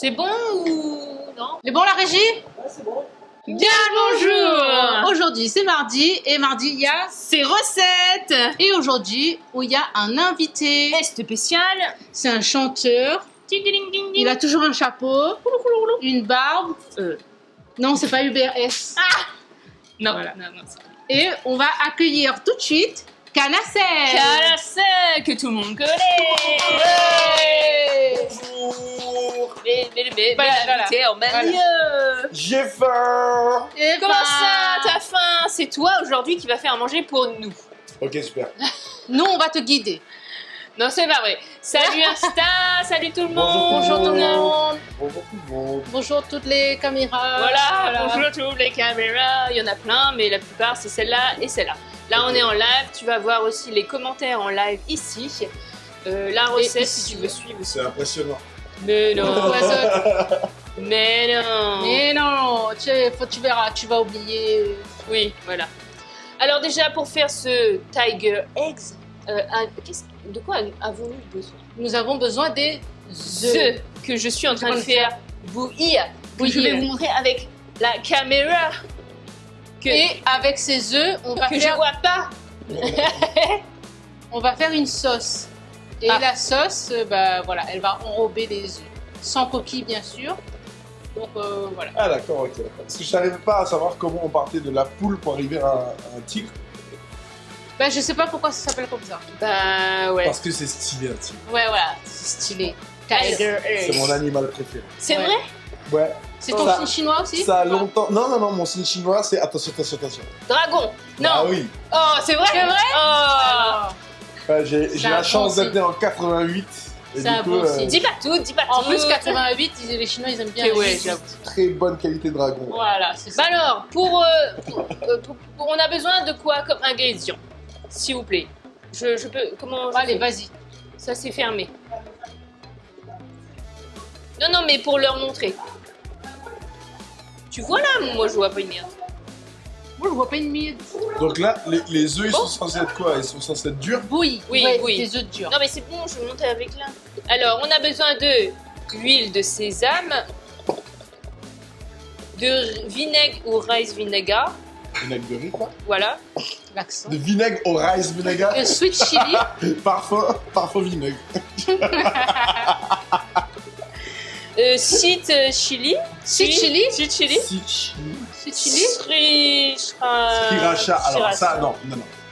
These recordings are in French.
C'est bon ou non? C'est bon la régie? Ouais, c'est bon. Bien bonjour. Aujourd'hui c'est mardi et mardi il y a... C'est recette. Et aujourd'hui où il y a un invité. Et spécial. C'est un chanteur. Il a toujours un chapeau, une barbe. Non, c'est pas UBS. Non, Voilà. non. Et on va accueillir tout de suite Canacel. Canacel, que tout le monde connaît. Bonjour. Mais Voilà. l'invité en même Voilà. lieu. J'ai faim. Et Comment ben, ça, t'as faim? C'est toi aujourd'hui qui va faire à manger pour nous. Ok, super. nous on va te guider. Non, c'est pas vrai. Salut Insta, salut tout le monde. Bonjour tout le monde. Bonjour tout le monde. Bonjour toutes les caméras. Voilà, bonjour toutes les caméras. Il y en a plein, mais la plupart c'est celle-là et celle-là. Là, on est en live. Tu vas voir aussi les commentaires en live ici. La recette, ici. si tu veux suivre. C'est impressionnant. Mais non. Ouais, ça- Mais non. Mais non, tu verras, tu vas oublier. Oui, voilà. Alors déjà, pour faire ce Tiger Eggs, de quoi avons-nous besoin? Nous avons besoin des Ce que je suis en train de faire bouillir. Que je vais Bouillir. vous montrer avec la caméra. Et avec ces œufs, on va Que je faire vois pas. on va faire une sauce. Et Ah. la sauce, bah, voilà, elle va enrober les œufs. Sans coquille, bien sûr. Donc voilà. Ah d'accord, ok. Parce que je n'arrivais pas à savoir comment on partait de la poule pour arriver à un tigre. Bah, je sais pas pourquoi ça s'appelle comme ça. Bah ouais. Parce que c'est stylé un tigre. Ouais, voilà, c'est stylé. Tiger C'est Eggs. mon animal préféré. C'est Ouais. vrai? Ouais. C'est ton Ça- signe chinois aussi? Ça a longtemps... Non, mon signe chinois c'est... Attention. Dragon. Non. Ah oui. Oh, c'est vrai? C'est vrai? Oh. Alors, Ouais, j'ai C'est la un chance bon d'être né en 88. Et C'est un bon signe. Dis pas tout, dis pas en tout. plus, 88, les Chinois, ils aiment bien. Ok, les ouais, œufs. j'avoue. très bonne qualité de dragon. Voilà, c'est ça. Bah alors, on a besoin de quoi comme ingrédients? S'il vous plaît. Je peux. Comment je Allez, fais? vas-y. Ça, c'est fermé. Non, mais pour leur montrer. Tu vois là? Moi, je vois pas une merde. Moi, je vois pas une mie. Donc là, les œufs, ils sont censés être quoi? Ils sont censés être durs? Bouillie. Oui, Ouais, oui. des œufs durs. Non, mais c'est bon, je vais monter avec là. Alors, on a besoin de l'huile de sésame, de vinaigre ou rice vinegar. Vinaigre de riz, quoi. Voilà. L'accent. De vinaigre au rice vinegar. Le sweet chili. Parfum vinaigre. Sweet chili. Sweet chili. Sweet chili. Sweet chili. Sriracha. Alors ça, non.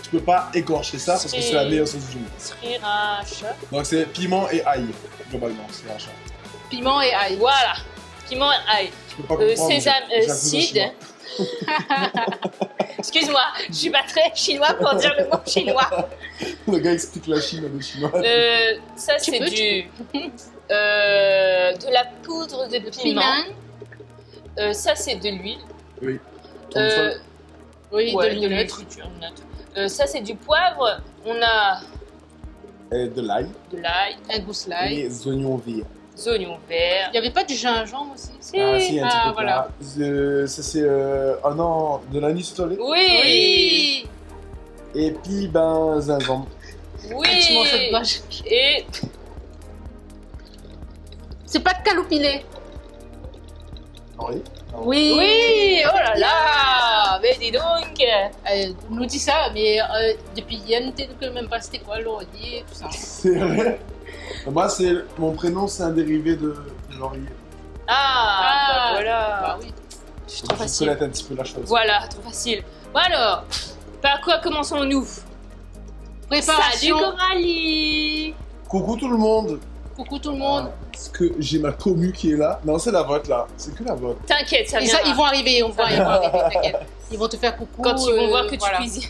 Tu peux pas écorcher ça parce que c'est la meilleure sauce du monde. Sriracha. Donc c'est piment et ail, globalement, sriracha. Piment et ail. Voilà. Piment et ail. Tu peux pas comprendre. Sésame j'avoue, seed. chinois. Excuse-moi, je suis pas très chinois pour dire le mot chinois. Le gars explique la Chine à des Chinois. Ça, Tu c'est peux, de la poudre de piment. Piment. Ça, c'est de l'huile. Oui. Oui, Ouais, de de l'huile l'huile. friture, note. Ça, c'est du poivre. On a Et de l'ail de l'ail, Un gousse l'ail. et des oignons verts. des oignons verts. Il n'y avait pas du gingembre aussi? Ah si, un petit peu voilà. là. Ça c'est... Oh non, de l'anis étoilé. Oui. Et puis ben, gingembre. Oui. Un petit morceau de vache. Et C'est pas de caloupilé. Oui. Oui. oui. Oh là là. Mais dis donc. On nous dit ça, mais depuis Yann, que même pas c'était quoi, laurier, tout ça. C'est vrai. Moi, mon prénom, c'est un dérivé de laurier. Ah, bah voilà. Bah oui. Je suis Donc, trop je facile. connais un petit peu la chose. Voilà, trop facile. Bon alors, par quoi commençons-nous? Salut Préparation. Coralie. Coucou tout le monde. Coucou tout le monde. Est-ce que j'ai ma commu qui est là? Non, c'est la vôtre là. C'est que la vôtre. T'inquiète, ça Et viendra. ça, ils vont arriver, t'inquiète. Ils vont te faire coucou. Quand ils vont voir que tu voilà. cuisines.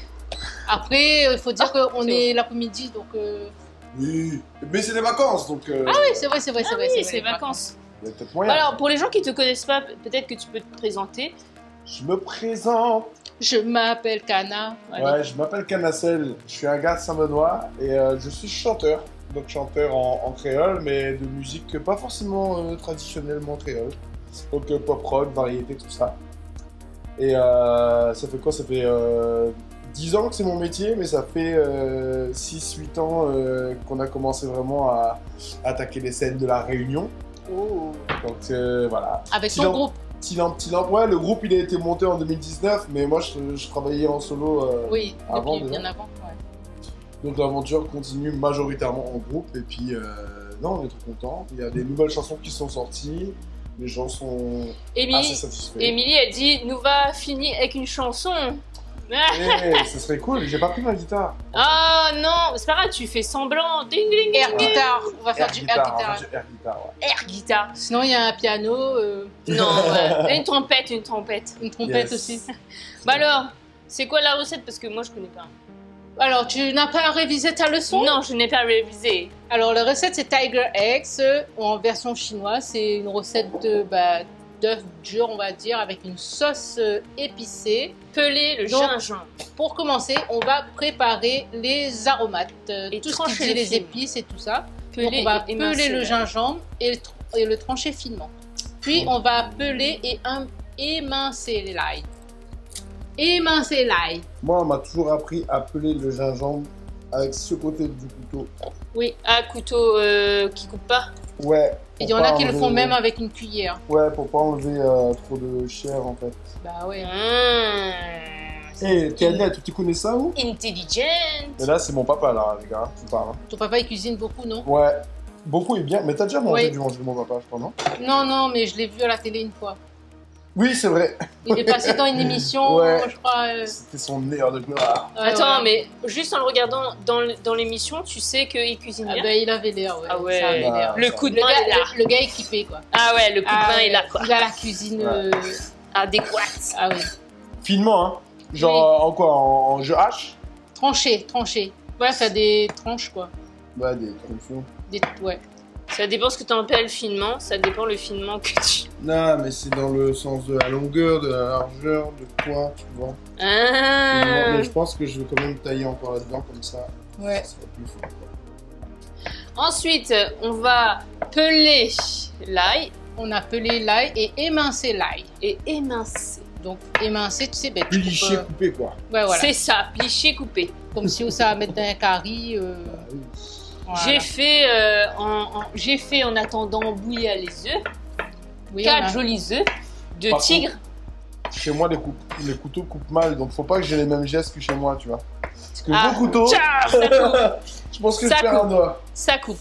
Après, il faut dire qu'on c'est est l'après-midi, donc. Oui. Mais c'est des vacances, donc... Ah oui, c'est vrai. Ah oui, c'est vacances. Il y a peut-être moyen. Alors, pour les gens qui te connaissent pas, peut-être que tu peux te présenter. Je me présente. Je m'appelle Kana. Allez. Ouais, je m'appelle Canacel. Je suis un gars de Saint-Benoît et je suis chanteur. Donc chanteur en créole, mais de musique pas forcément traditionnellement créole. Donc pop rock, variété, tout ça. Et ça fait quoi? Ça fait 10 ans que c'est mon métier, mais ça fait 6-8 ans qu'on a commencé vraiment à attaquer les scènes de la Réunion. Oh. Donc voilà. Avec Petit ton lamp- groupe. Petit lamp. Ouais, le groupe il a été monté en 2019, mais moi je travaillais en solo Oui, avant. depuis bien déjà. avant. Ouais. Donc l'aventure continue majoritairement en groupe. Et puis, non, on est trop contents. Il y a des nouvelles chansons qui sont sorties. Les gens sont assez Émilie, satisfaits. Émilie, elle dit nous va finir avec une chanson. Ce serait cool. J'ai pas pris ma guitare. Ah non, c'est pas grave, tu fais semblant. Ding, ding, ding, Air ding. guitar. On va faire du air guitar. on va faire du air guitar, ouais. Air guitar. Sinon, il y a un piano, Non, ouais. Et une trompette, une trompette. une trompette Yes. aussi. Bah alors, c'est quoi la recette? Parce que moi je connais pas. Alors, tu n'as pas révisé ta leçon? Non, je n'ai pas révisé. Alors, la recette, c'est Tiger Eggs en version chinoise. C'est une recette d'œufs durs, on va dire, avec une sauce épicée. Peler le Donc, gingembre. Pour commencer, on va préparer les aromates, Et tout ce qui trancher dit le les film. épices et tout ça. Peler Donc, on va et peler émincer le l'ail. gingembre et le trancher finement. Puis, on va peler et émincer l'ail. Émincer l'ail. Moi, on m'a toujours appris à peler le gingembre avec ce côté du couteau. Oui, à couteau qui coupe pas. Ouais. Et il pour y en a pas qui le font enlever- même avec une cuillère. Ouais, pour pas enlever trop de chair en fait. Bah ouais. Et Kenneth, tu connais ça ou? Intelligent. Et là, c'est mon papa là, les gars, qui parle. Ton papa, il cuisine beaucoup, non? Ouais. Beaucoup et bien. Mais t'as déjà mangé Oui. du manger de mon papa, je crois, non? Non, non, mais je l'ai vu à la télé une fois. Oui, c'est vrai. Il est passé dans une émission, Ouais. je crois. C'était son meilleur de gloire. Ouais, Attends, voilà. mais juste en le regardant dans l'émission, tu sais qu'il cuisine Ah bien. ben, il avait l'air, ouais. Ah ouais. Ça avait Bah, l'air. Le coup de Le main gars, est là. le gars équipé, quoi. Ah ouais, le coup de main ouais, est là, quoi. Il a la cuisine. Ouais. Adéquate. Ah oui. Finement, hein. Genre en quoi? En jeu H? Tranché, tranché. Ouais, ça des tranches, quoi. Ouais, des tronçons. Ouais. Ça dépend ce que tu appelles finement, ça dépend le finement que tu... Non, mais c'est dans le sens de la longueur, de la largeur, de quoi, tu vois. Ah. Mais je pense que je vais quand même tailler encore là-dedans, comme ça. Ouais. Ça sera plus fort. Ensuite, on va peler l'ail On a pelé l'ail et émincé l'ail. et émincer. Donc, émincé, tu sais, ben, tu Pliché, coupes, coupé, quoi. ouais, voilà. C'est ça, pliché, coupé. Comme si on savait mettre dans un curry. Voilà. J'ai fait en attendant bouillir les œufs, Oui, 4 on a- jolis œufs de Par tigre. Chez moi, les couteaux coupent mal, donc faut pas que j'ai les mêmes gestes que chez moi, tu vois. Parce que Ah, mon couteau, tcha, ça coupe, je pense que ça je perds un coupe. doigt. ça coupe.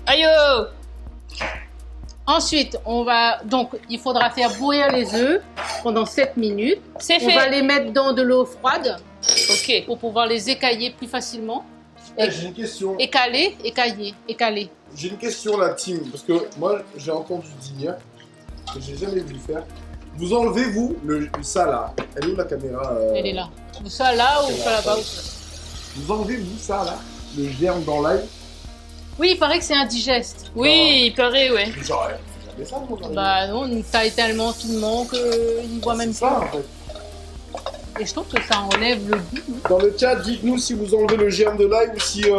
Aïe oh. Ensuite, il faudra faire bouillir les œufs pendant 7 minutes. C'est On va fait. les mettre dans de l'eau froide Ok. pour pouvoir les écailler plus facilement. Eh, j'ai une question. Écaler. J'ai une question, la team, parce que moi, j'ai entendu dire, que j'ai jamais vu le faire. Vous enlevez, vous, ça là. Elle est où la caméra Elle est là. Ou ça là, ou c'est ça là, là-bas. ça. ou ça. Vous enlevez, vous, ça là, le germe dans l'ail. Oui, il paraît que c'est indigeste. Oui, il paraît, ouais. Genre, jamais ça, moi, j'aurais Bah non, on taille tellement finement qu'il voit dit. même C'est ça, pas. en fait. Et je trouve que ça enlève le goût. hein. Dans le chat, dites-nous si vous enlevez le germe de l'ail ou si vous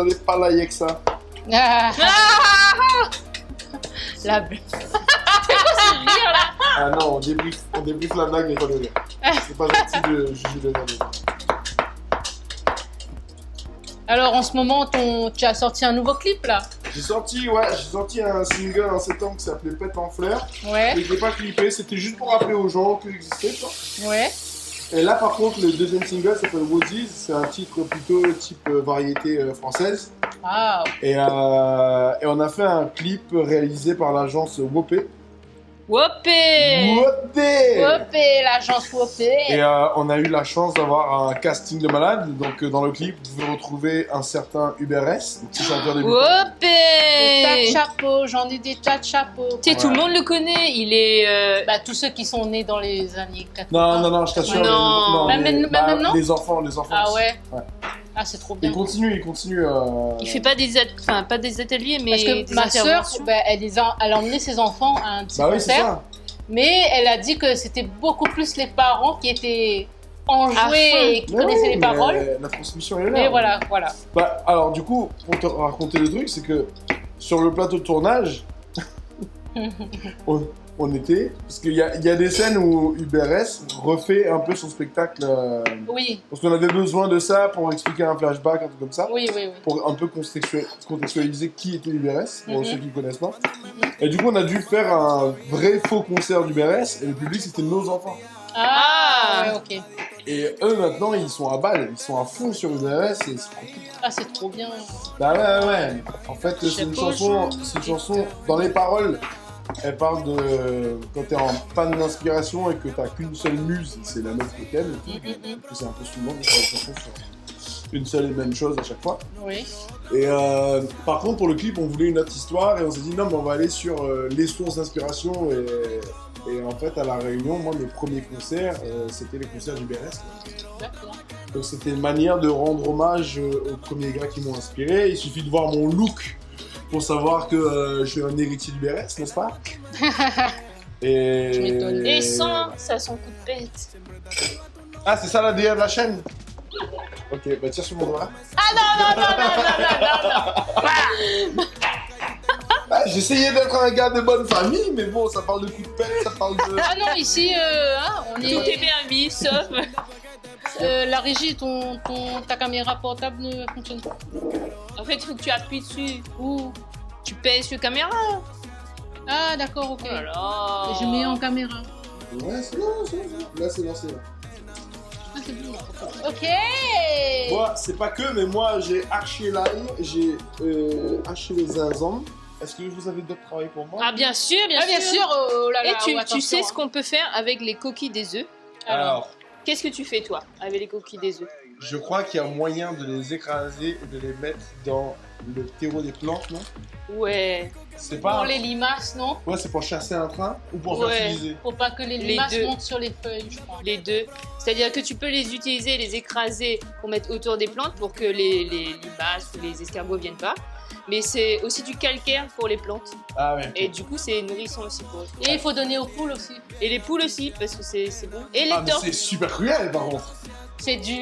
n'avez pas l'ail avec ça. Ah, Ah la blague. Ah non, on débriefe la blague, mais pas le rire. C'est pas gentil de juger le rire. Alors en ce moment, tu as sorti un nouveau clip là. J'ai sorti un single en septembre qui s'appelait Pète en fleurs. Ouais, Et je l'ai pas clippé, c'était juste pour rappeler aux gens qu'il existait, quoi. ouais. Et là, par contre, le deuxième single s'appelle Woodies. C'est un titre plutôt type variété française. Ah, Et on a fait un clip réalisé par l'agence Wopé. Whoopé. Wopé Wopé, l'agence Wopé. Et on a eu la chance d'avoir un casting de malade. Donc dans le clip, vous pouvez retrouver un certain Hubert S, petit chanteur débutant. Des tas de Whoopé. chapeaux, j'en ai des tas de chapeaux. Tu sais, tout le monde le connaît, il est... Bah, tous ceux qui sont nés dans les années 80. Non, je t'assure. Non. Même maintenant les enfants. Ah ouais, Ouais. Ah, c'est trop bien. Il continue. Il fait pas des ateliers, mais Parce que des ma sœur, interventions. elle a emmené ses enfants à un petit Bah oui, c'est concert. ça. Mais elle a dit que c'était beaucoup plus les parents qui étaient À fond. enjoués et qui Mais connaissaient oui, les mais paroles. La transmission est là. Mais voilà. Bah, alors du coup, pour te raconter le truc, c'est que sur le plateau de tournage, on on était. Parce qu'il y a des scènes où UBRS refait un peu son spectacle. Oui, Parce qu'on avait besoin de ça pour expliquer un flashback, un truc comme ça. oui. Pour un peu contextualiser qui était UBRS, pour Mhm. ceux qui ne connaissent pas. Et du coup, on a dû faire un vrai faux concert d'UBRS, et le public, c'était nos enfants. Ah, ouais, ok. Et eux, maintenant, ils sont à balle, ils sont à fond sur UBRS, et c'est trop cool. Ah, c'est trop bien. Bah ouais. En fait, c'est une chanson, dans les paroles, elle parle de quand t'es en panne d'inspiration et que t'as qu'une seule muse, c'est la meuf que t'aimes, que c'est un peu souvent de faire une chanson sur une seule et même chose à chaque fois. Oui. Et par contre, pour le clip, on voulait une autre histoire et on s'est dit non, mais on va aller sur les sources d'inspiration. Et en fait, à La Réunion, moi, mes premiers concerts, c'était les concerts du BRS. D'accord. Donc c'était une manière de rendre hommage aux premiers gars qui m'ont inspiré. Il suffit de voir mon look pour savoir que je suis un héritier du BRS, n'est-ce pas? Et... Je m'étonne. Et sans, ça son coup de pète. Ah, c'est ça l'ADN de la chaîne? Ok, bah tire sur mon doigt. Ah, j'essayais d'être un gars de bonne famille, mais bon, ça parle de coup de pelle, ça parle de... Ah non, ici, on Tout est... est bien mis, sauf... la régie, ta caméra portable ne fonctionne pas. En fait, il faut que tu appuies dessus. Ouh. Tu pèses sur caméra. Ah, d'accord, ok. Voilà. Et je mets en caméra. Ouais, c'est bon, là c'est lancé. Là. Ah, c'est bon. Ok. Moi, c'est pas que, mais moi j'ai haché l'ail, j'ai haché les zinzans. Est-ce que vous avez d'autres travail pour moi? Ah, bien sûr, bien Ah, bien sûr. Oh là là, Et tu attention, sais ce hein. qu'on peut faire avec les coquilles des œufs? Alors, Qu'est-ce que tu fais, toi, avec les coquilles des œufs? je crois qu'il y a moyen de les écraser et de les mettre dans le terreau des plantes, non? Ouais. C'est pas... Pour les limaces, non? Ouais, c'est pour chasser un train ou pour Ouais. fertiliser? Faut pas que les Les limaces deux. montent sur les feuilles, je crois. Les deux. C'est-à-dire que tu peux les utiliser, les écraser pour mettre autour des plantes pour que les limaces ou les escargots viennent pas. Mais c'est aussi du calcaire pour les plantes. Ah ouais. Et du coup, c'est nourrissant aussi pour eux. Et il faut donner aux poules aussi. Et les poules aussi, parce que c'est bon. Et les Ah, mais tortues. c'est super cruel par contre. C'est du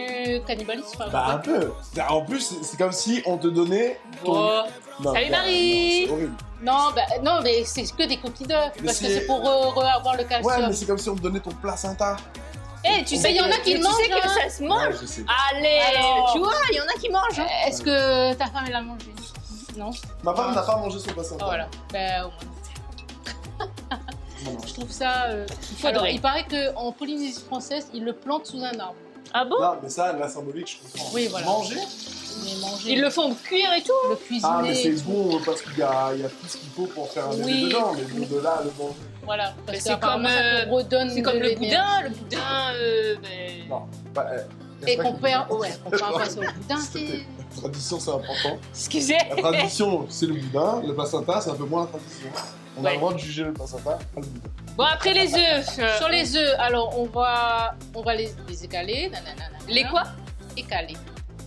cannibalisme. Bah un peu. En plus, c'est comme si on te donnait ton... Oh. Non, Salut, bah, Marie. c'est horrible. Non, mais c'est que des coquilles d'œufs. Mais Parce que c'est- c'est pour avoir le calcium. Ouais, mais c'est comme si on te donnait ton placenta. Eh, tu Mais sais il y en a qui tu le mangent, sais que hein. ça se mange. Ouais, je sais. Allez, Alors. tu vois, il y en a qui mangent. hein. Est-ce que ta femme, elle a mangé? Non. Ma femme n'a pas mangé son placenta. Ah, voilà. Ben, au moins. Non, non. Je trouve ça. Faudrait. Alors, il paraît qu'en Polynésie française, ils le plantent sous un arbre. Ah bon? Non, mais ça, la symbolique, je comprends. Oui, voilà. Manger? Mais manger. Ils le font cuire et tout. le cuisiner. Ah, mais c'est bon parce qu'il y a tout ce qu'il faut pour faire un bébé Oui. dedans, mais bon, de là, le manger. Voilà. Mais Parce c'est qu'apparemment, comme, ça te redonne. C'est comme de le l'énergie. boudin. Le boudin, ben... Non. Bah, Et n'est-ce pas qu'on que- perd. Ouais, qu'on perd pas sur le boudin, S'il te c'est. plaît. La tradition, c'est important. Excusez. La tradition, c'est le boudin. Le placenta, c'est un peu moins la tradition. On a Ouais. le droit de juger le placenta, pas le boudin. Bon, après les œufs. Sur les œufs, alors on va les écaler. Nanana, Les quoi? Écaler.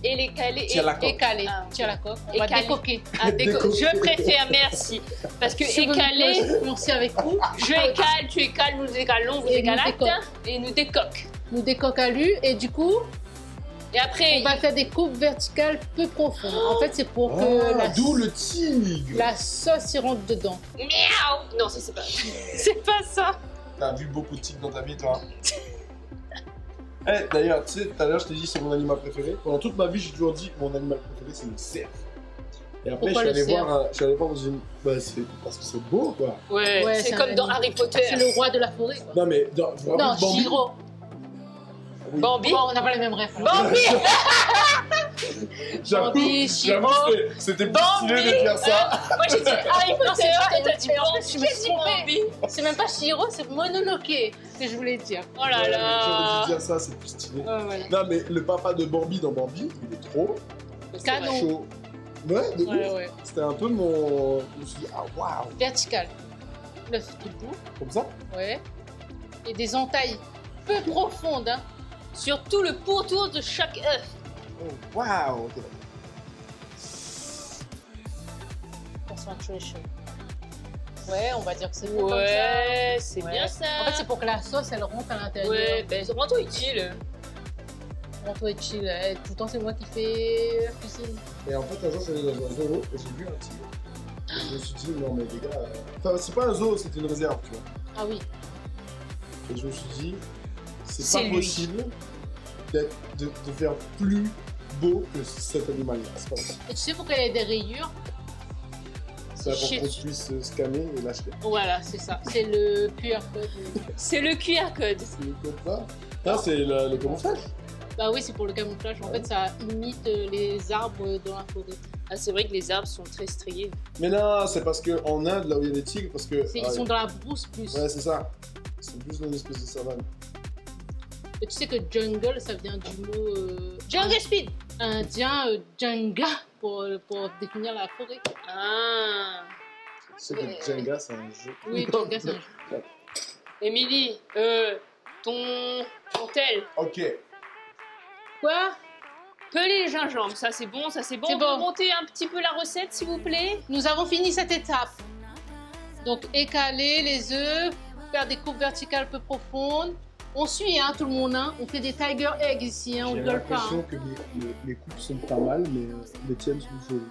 Et les calés. Tire la coque. Écaler. Ah, ok. Tire la coque. On va Écaler. décoquer. Ah, Décoquer. je préfère, merci. Parce que Si vous écaler, nous commencez avec vous. je écale, tu écales, nous écalons, vous Et nous écalâtes décoque. et nous décoque. Nous décoqualus et du coup, Et après, on va faire des coupes verticales peu profondes. En fait, c'est pour que Ah, d'où le tigre. la sauce y rentre dedans. miaou. Non, ça c'est pas. C'est pas ça. T'as vu beaucoup de tigres dans ta vie, toi. Eh, d'ailleurs, tu sais, tout à l'heure, je t'ai dit c'est mon animal préféré. Pendant toute ma vie, j'ai toujours dit que mon animal préféré, c'est le cerf. Et après, Pourquoi je le suis allé voir dans une... Bah, c'est parce que c'est beau, quoi. Ouais, Ouais, c'est c'est comme un dans animal. Harry Potter. C'est le roi de la forêt. Quoi. Non, mais vous vous Non, rappelez de Bambi? Chiro. Oui. Bambi. Bon, on n'a pas les mêmes rêves. Bambi. J'avoue, Bambi, j'avoue, Chiro. c'était plus Bambi. stylé de dire ça. Moi j'ai dit Harry Non, Potter. c'est pas- Toi, t'as dit en Bambi. fait, je me suis J'ai dit trompée. Bambi. C'est même pas Chiro, c'est Mononoke que je voulais dire. Oh là J'aurais là. dû dire ça, c'est plus stylé. Ouais, voilà. Non, mais le papa de Bambi dans Bambi, il est trop Canon. chaud. Ouais, de Ouais, ouf. ouais. C'était un peu mon... Je me suis dit, ah, waouh. Vertical. L'œuf debout, Comme ça? ouais. Et des entailles peu profondes, hein. Sur tout le pourtour de chaque œuf. Oh, waouh. Ok. Concentration. Ouais, on va dire que c'est bon comme ça. Ouais, c'est Ouais. bien ça. En fait, c'est pour que la sauce, elle rentre à l'intérieur. Ouais, ben c'est vraiment utile. Bon, toi, et chill. Tout le temps, c'est moi qui fais la cuisine. Et en fait, un jour, je suis allé dans un zoo et j'ai vu un tigre. Et je me suis dit, non, mais les gars. Enfin, c'est pas un zoo, c'était une réserve, tu vois. Ah oui. Et je me suis dit, c'est C'est pas lui. possible de faire plus beau que cet animal-là. C'est pas possible. Et tu sais pourquoi il y a des rayures? C'est pour Shit. qu'on puisse scanner et l'acheter. Voilà, c'est ça. C'est le QR code. C'est le QR code. C'est le code là. Ça, c'est le camouflage. Bah oui, c'est pour le camouflage. En fait, ça imite les arbres dans la forêt. Ah, c'est vrai que les arbres sont très striés. Mais non, c'est parce qu'en Inde, là où il y a des tigres, parce que. Ils sont dans la brousse plus. Ouais, c'est ça. Ils sont plus dans une espèce de savane. Et tu sais que jungle, ça vient du mot Jungle Speed. indien, Jenga, pour définir la forêt. Ah. Tu sais que Jenga, c'est un jeu. Oui, Jenga, c'est un jeu. Émilie, ton tel. Ok. Quoi? Peler les gingembres, ça c'est bon, ça c'est bon. C'est On peut bon. monter un petit peu la recette s'il vous plaît. Nous avons fini cette étape. Donc, écaler les œufs, faire des coupes verticales peu profondes. On suit, hein, tout le monde. Hein. On fait des tiger eggs ici, hein, on J'ai rigole pas. l'impression Hein. que les coupes sont pas mal, mais les tiennes sont jolies.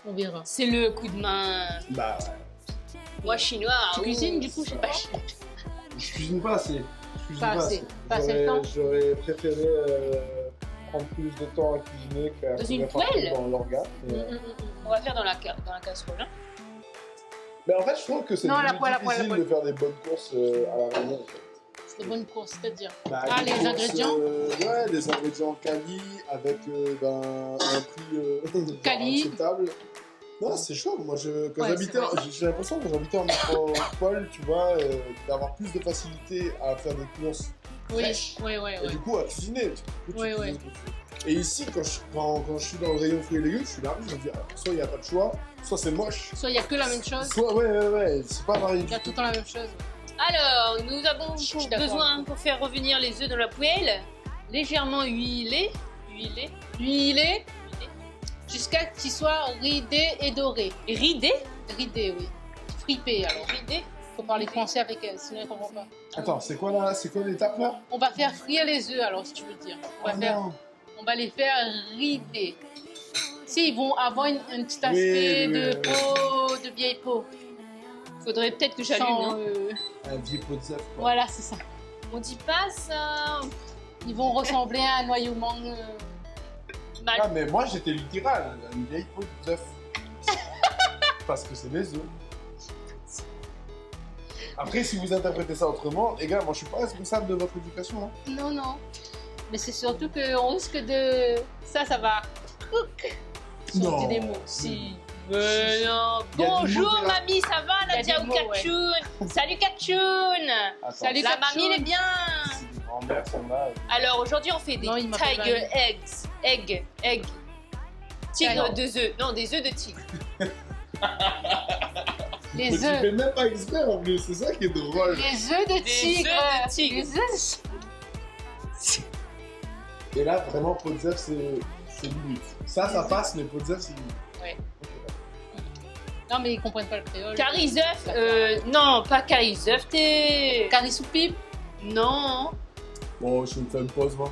On verra. C'est le coup de main. Bah ouais. Moi chinois. Tu oui. cuisines, du coup, je sais pas. Je cuisine pas assez. Je cuisine Pas assez. Pas assez de temps. J'aurais préféré prendre plus de temps à cuisiner qu'à Dans une courir partout poêle dans l'organe. On va faire dans la casserole. Hein. Mais en fait, je trouve que c'est Non, plus la poêle, la poêle, difficile la poêle. de faire des bonnes courses à la réunion. En fait. C'est de bonnes courses, c'est-à-dire. Bah, Ah, des les ingrédients Ouais, des ingrédients quali avec un prix Quali. acceptable. Non, c'est chaud. Moi, quand Ouais, j'habitais, c'est vrai. j'ai l'impression que j'habitais en métropole, tu vois, d'avoir plus de facilité à faire des courses Oui, fraîches. oui, Et du coup, à cuisiner. Du coup, tu Ouais, cuisines ouais. ce que tu veux. Et ici, quand je suis dans le rayon fruits et légumes, je suis là, je me dis, alors, soit il n'y a pas de choix, soit c'est moche. Soit il n'y a que la même chose, Soit, ouais, c'est pas varié il du y a tout. tout le temps la même chose. Alors, nous avons Je suis d'accord. besoin pour faire revenir les œufs dans la poêle, légèrement huilés. Huilé jusqu'à qu'ils soient ridés et dorés. Ridés. Ridés, oui. Fripés, alors. Ridés. Faut parler français avec elle, sinon elle comprend pas. Attends, c'est quoi l'étape là? On va faire frire les œufs, alors, si tu veux dire. Oh non. On va les faire rider. Si, ils vont avoir un petit aspect Oui, de oui. peau, de vieille peau. Faudrait peut-être que j'allume. Sans, Hein. Un vieux pot de zèbre. quoi. Voilà, c'est ça. On dit pas ça. Ils vont ressembler à un noyau mangue. Mal. Ah, mais moi j'étais littéral, une vieille peau d'œuf. Parce que c'est des œufs. Après, si vous interprétez ça autrement, les gars, moi je suis pas responsable de votre éducation. Hein. Non, non. Mais c'est surtout qu'on risque de... Ça va... Cook. Si on Non. dit des mots. Si. Il Non. y a des Bonjour mots, là. mamie, ça va Il y a Nadia des ou mots, ouais. Katchoun Salut Katchoun. Attends, Salut, La Katchoun. mamie elle est bien. si les grands-mères sont là. Alors aujourd'hui on fait des Non, il m'appelle tiger eggs. Tigre Tiger. de œufs. Non, des œufs de tigre. Les Mais tu œufs. fais même pas exprès en plus, c'est ça qui est drôle. Les œufs de Des tigre. œufs de tigre. Les œufs. Et là, vraiment, pot de zèbre, c'est limite. Ça passe, mais pot de zèbre, c'est limite. Ouais. Ok, Non, mais ils comprennent pas le créole. Caris œufs. Non, pas caris œufs. T'es. Caris sous pipe. Non. bon, je vais me faire une pause, moi.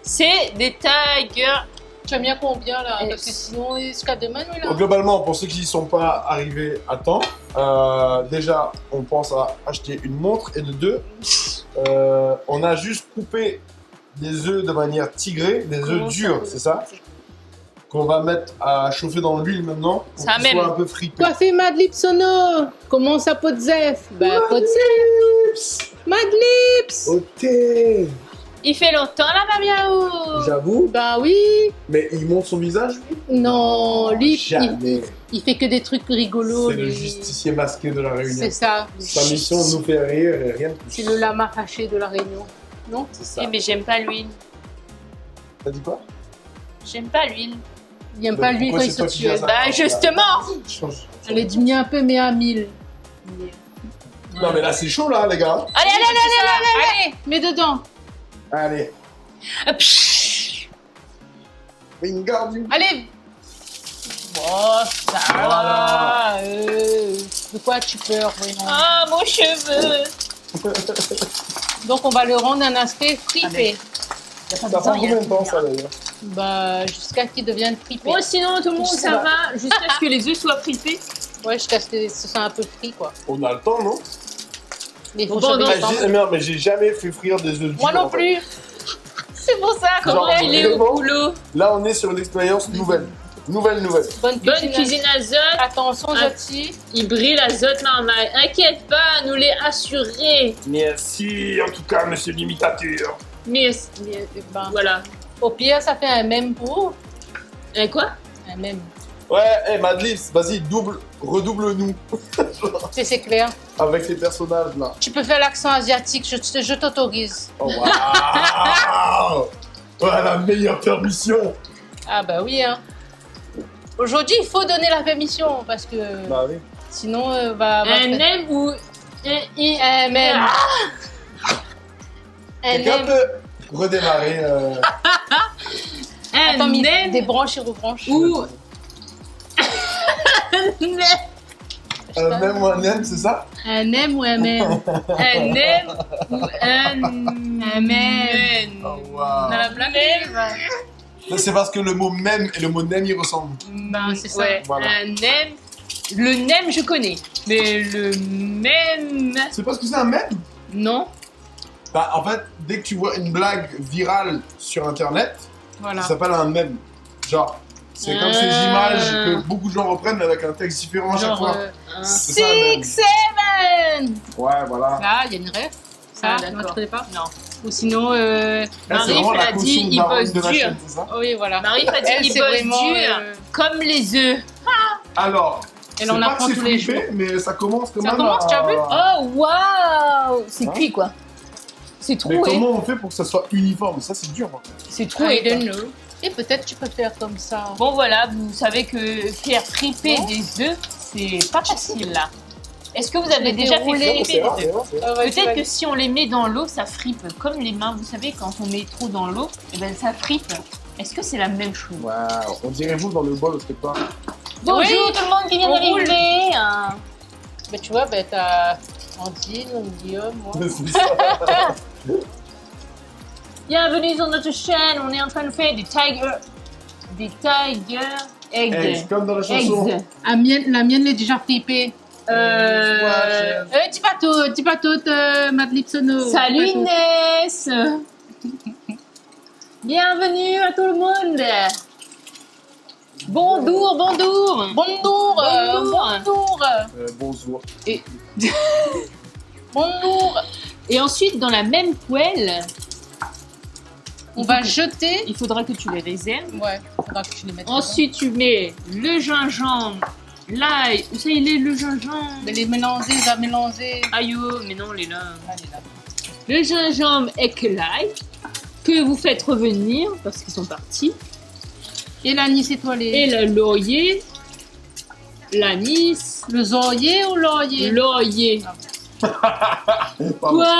C'est des tigers. Tu as mis à combien là? Ex. Parce que sinon, jusqu'à demain, nous là. Donc, globalement, pour ceux qui ne sont pas arrivés à temps, déjà, on pense à acheter une montre et de deux, on a juste coupé des œufs de manière tigrée, des œufs Comment durs, ça c'est ça? Qu'on va mettre à chauffer dans l'huile maintenant, pour Ça qu'ils même. soient un peu fripés. Quoi fait Madlib Sono? Comment ça Podzef? Bah Podzef. Madlips. Ok, Il fait longtemps là, ma miaou. j'avoue, Bah oui. mais il montre son visage, lui? Non, lui, Jamais. il fait que des trucs rigolos. C'est le lui. justicier masqué de la Réunion. C'est ça. Sa mission nous fait rire et rien de plus. C'est le lama fâché de la Réunion. Non? C'est ça. Eh, mais j'aime pas l'huile. T'as dit quoi? J'aime pas l'huile. Il n'aime pas lui Pourquoi quand il c'est se toi qui dis tue. ça? Bah justement. Change. Allez, diminue un peu, mais à 1000. Non mais là c'est chaud là les gars. Allez, allez, Allez, mets dedans. Allez. allez. Pshhh. Wingardium. Allez. Oh, ça Voilà. va. De quoi tu peurs, vraiment? Ah, mon cheveu. Donc, on va le rendre un aspect fripé. Ça prend combien de temps ça d'ailleurs? Bah, jusqu'à qu'il devienne fripé. Bon, sinon, tout le monde, Ça ça va jusqu'à ce que les œufs soient fripés. Ouais, jusqu'à ce que ce soit un peu frit, quoi. On a le temps, non? Mais il faut Bon, chauffer non, Ah, ensemble. non, mais j'ai jamais fait frire des œufs durs. Moi non en fait. plus. C'est pour ça. Comment Genre, il est au vraiment boulot? Là, on est sur une expérience nouvelle. Nouvelle. Bonne Bonne cuisine azote. Attention, Ah. Jati. Il brille l'azote normal. Inquiète pas, nous les assurer. Merci, en tout cas, monsieur l'imitateur. Mais Ben, voilà. au pire, ça fait un même pour. Et quoi? Un même. Ouais, Madlips, vas-y, redouble-nous C'est clair. avec les personnages là. Tu peux faire l'accent asiatique, je t'autorise. Oh, waouh! Ouais, la meilleure permission! Ah bah oui, hein. Aujourd'hui, il faut donner la permission parce que Bah oui. sinon, Un M ou un un même. Un Quelqu'un même. peut redémarrer. Attends, un mais M débranche et rebranche. ou Un même ou un M, c'est ça? Un M ou un même. un M ou un même. Oh, waouh! Dans la blague. Ça, c'est parce que le mot même et le mot nem y ressemblent. Ben, c'est ça. Ouais, Voilà. un nem. Le nem, je connais. Mais le même. C'est parce que c'est un mème? Non. Bah, en fait, dès que tu vois une blague virale sur internet, Voilà. ça s'appelle un mème. Genre, c'est comme ces images que beaucoup de gens reprennent mais avec un texte différent à chaque Genre, fois. Un- C'est ça, un mème. 6, 7. Ouais, voilà. Là, il y a une ref. Ça, Ah, non, tu d'accord. connais pas. Non. Ou sinon, Là, c'est Marie, vraiment elle la a dit, caution il baronne bosse de la dur. chaîne, c'est ça? oh oui, voilà. Marie a dit Elle, qu'il c'est bosse vraiment, dur, comme les œufs. Alors, Elle c'est en pas apprend que c'est tous les flippé, mais ça commence quand Ça même commence, tu as vu? Oh, waouh! C'est Hein? cuit, quoi. C'est Mais troué. comment on fait pour que ça soit uniforme? Ça, c'est dur. En fait. C'est I troué. don't know. Et peut-être tu peux faire comme ça. Bon, voilà, vous savez que faire friper Bon. des œufs, c'est pas facile, là. Est-ce que vous Je avez l'ai déjà fait déroulé. friper des œufs? c'est vrai. Peut-être que si on les met dans l'eau, ça fripe. Comme les mains, vous savez, quand on met trop dans l'eau, eh ben, ça fripe. Est-ce que c'est la même chose? Waouh, on dirait vous dans le bol au spectacle. Bonjour Oui, tout le monde qui vient on roule. d'arriver. hein. Mais tu vois, ben, t'as Andine, Guillaume, moi. C'est ça. Bienvenue sur notre chaîne. On est en train de faire des tiger eggs. Hey, comme dans la chanson. Eggs. La mienne est déjà flippée. Dis pas tout, Madeleine Sono. Salut Dis pas tout. Inès. Bienvenue à tout le monde. Bonjour. Bonjour, Bonjour. bonjour, Bonjour. bonjour. Et ensuite, dans la même poêle, On va jeter. il faudra que tu les réserves. Ouais, faudra que tu les mettes. Ensuite, tu mets le gingembre, l'ail. Où ça, il est le gingembre? Mais les mélanger, les mélanger. Aïe, oh, mais non, il est là. Allez là. Le gingembre et que l'ail, que vous faites revenir parce qu'ils sont partis. Et l'anis étoilé. Et le laurier, l'anis, le zorier ou laurier? laurier. Pardon, Quoi?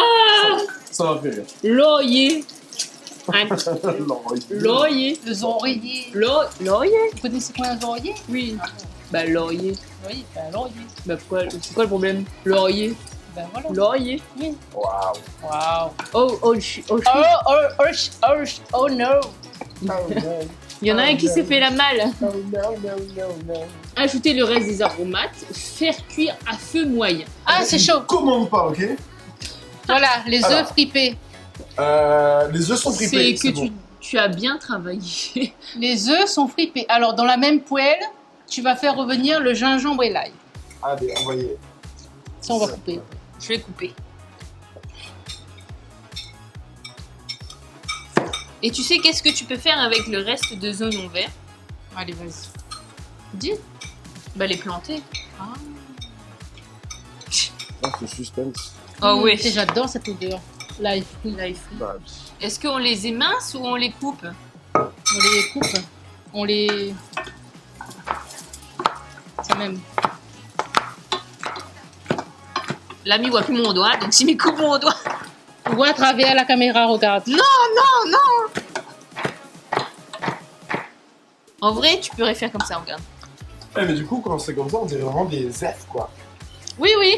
ça m'a fait rire. Laurier. Un Laurier. laurier. Le zorier. Laurier? Vous connaissez quoi un zorier? Oui. Bah, laurier. Oui, ben laurier. Bah, pourquoi? C'est quoi le problème? Laurier. Ben voilà. Laurier. Waouh. Waouh. Oh, Oh no. Il y en a un qui s'est fait la malle. Oh non. Ajouter le reste des aromates. Faire cuire à feu moyen. Ah, c'est chaud. Commande pas, ok? Voilà, les Alors. œufs fripés. Les œufs sont fripés. C'est que bon. tu as bien travaillé. Les œufs sont fripés. Alors, dans la même poêle, tu vas faire revenir le gingembre et l'ail. Allez, envoyez. Ça, on va couper. Je vais couper. Et tu sais qu'est-ce que tu peux faire avec le reste de oignons verts? Allez, vas-y. Dis. Bah les planter. Ah. Oh, ce suspense. Oh oui. Tu sais, j'adore cette odeur. L'ail frit. Là, il faut. Bah, Est-ce qu'on les émince ou on les coupe? On les coupe. On les... Ça même. L'ami voit plus mon doigt, donc s'il me coupe mon doigt. Tu vois à travers la caméra, regarde. En vrai, tu pourrais faire comme ça, regarde. Ouais, mais du coup, quand c'est comme ça, on dirait vraiment des œufs, quoi. Oui, oui.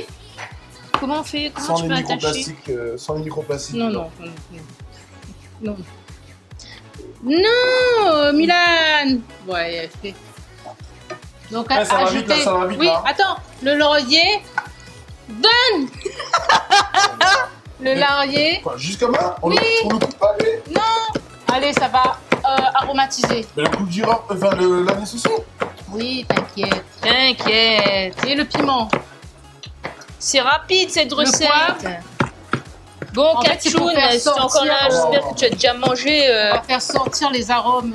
Comment on fait? Comment Sans tu les peux attacher? microplastiques. Sans les microplastiques. Non, non, non. Non, Milan. Ouais, elle fait. Donc, Ouais, ça va vite, là, ajouter... ça va vite, Oui, là. attends, le laurier. Donne. Le laurier. Quoi, juste comme ça Oui. On le coupe pas, lui? Allez, ça va aromatiser. Mais le coup du rhum, enfin, l'année saucée. Oui, t'inquiète. T'inquiète. Et le piment. C'est rapide cette recette. poivre. Bon, En fait, c'est pour Katchoun, faire si t'es encore là, sortir, j'espère que tu as déjà mangé. On va faire sortir les arômes.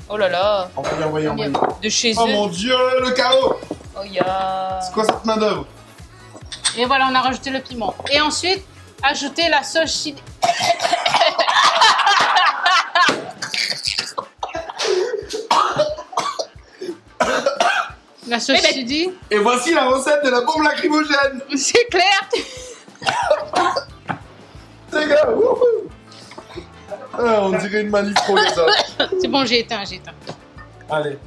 Oh là là, On va y envoyer. de chez Oh eux. mon dieu, le chaos! Oh ya. C'est quoi cette main d'œuvre? Et voilà, on a rajouté le piment. Et ensuite, ajouter la sauce chili. La sauce Eh ben- chili. Et voici la recette de la bombe lacrymogène! C'est clair. Les gars, wouhou! Ah, on dirait une manif pro, les autres. C'est bon, j'ai éteint. Allez.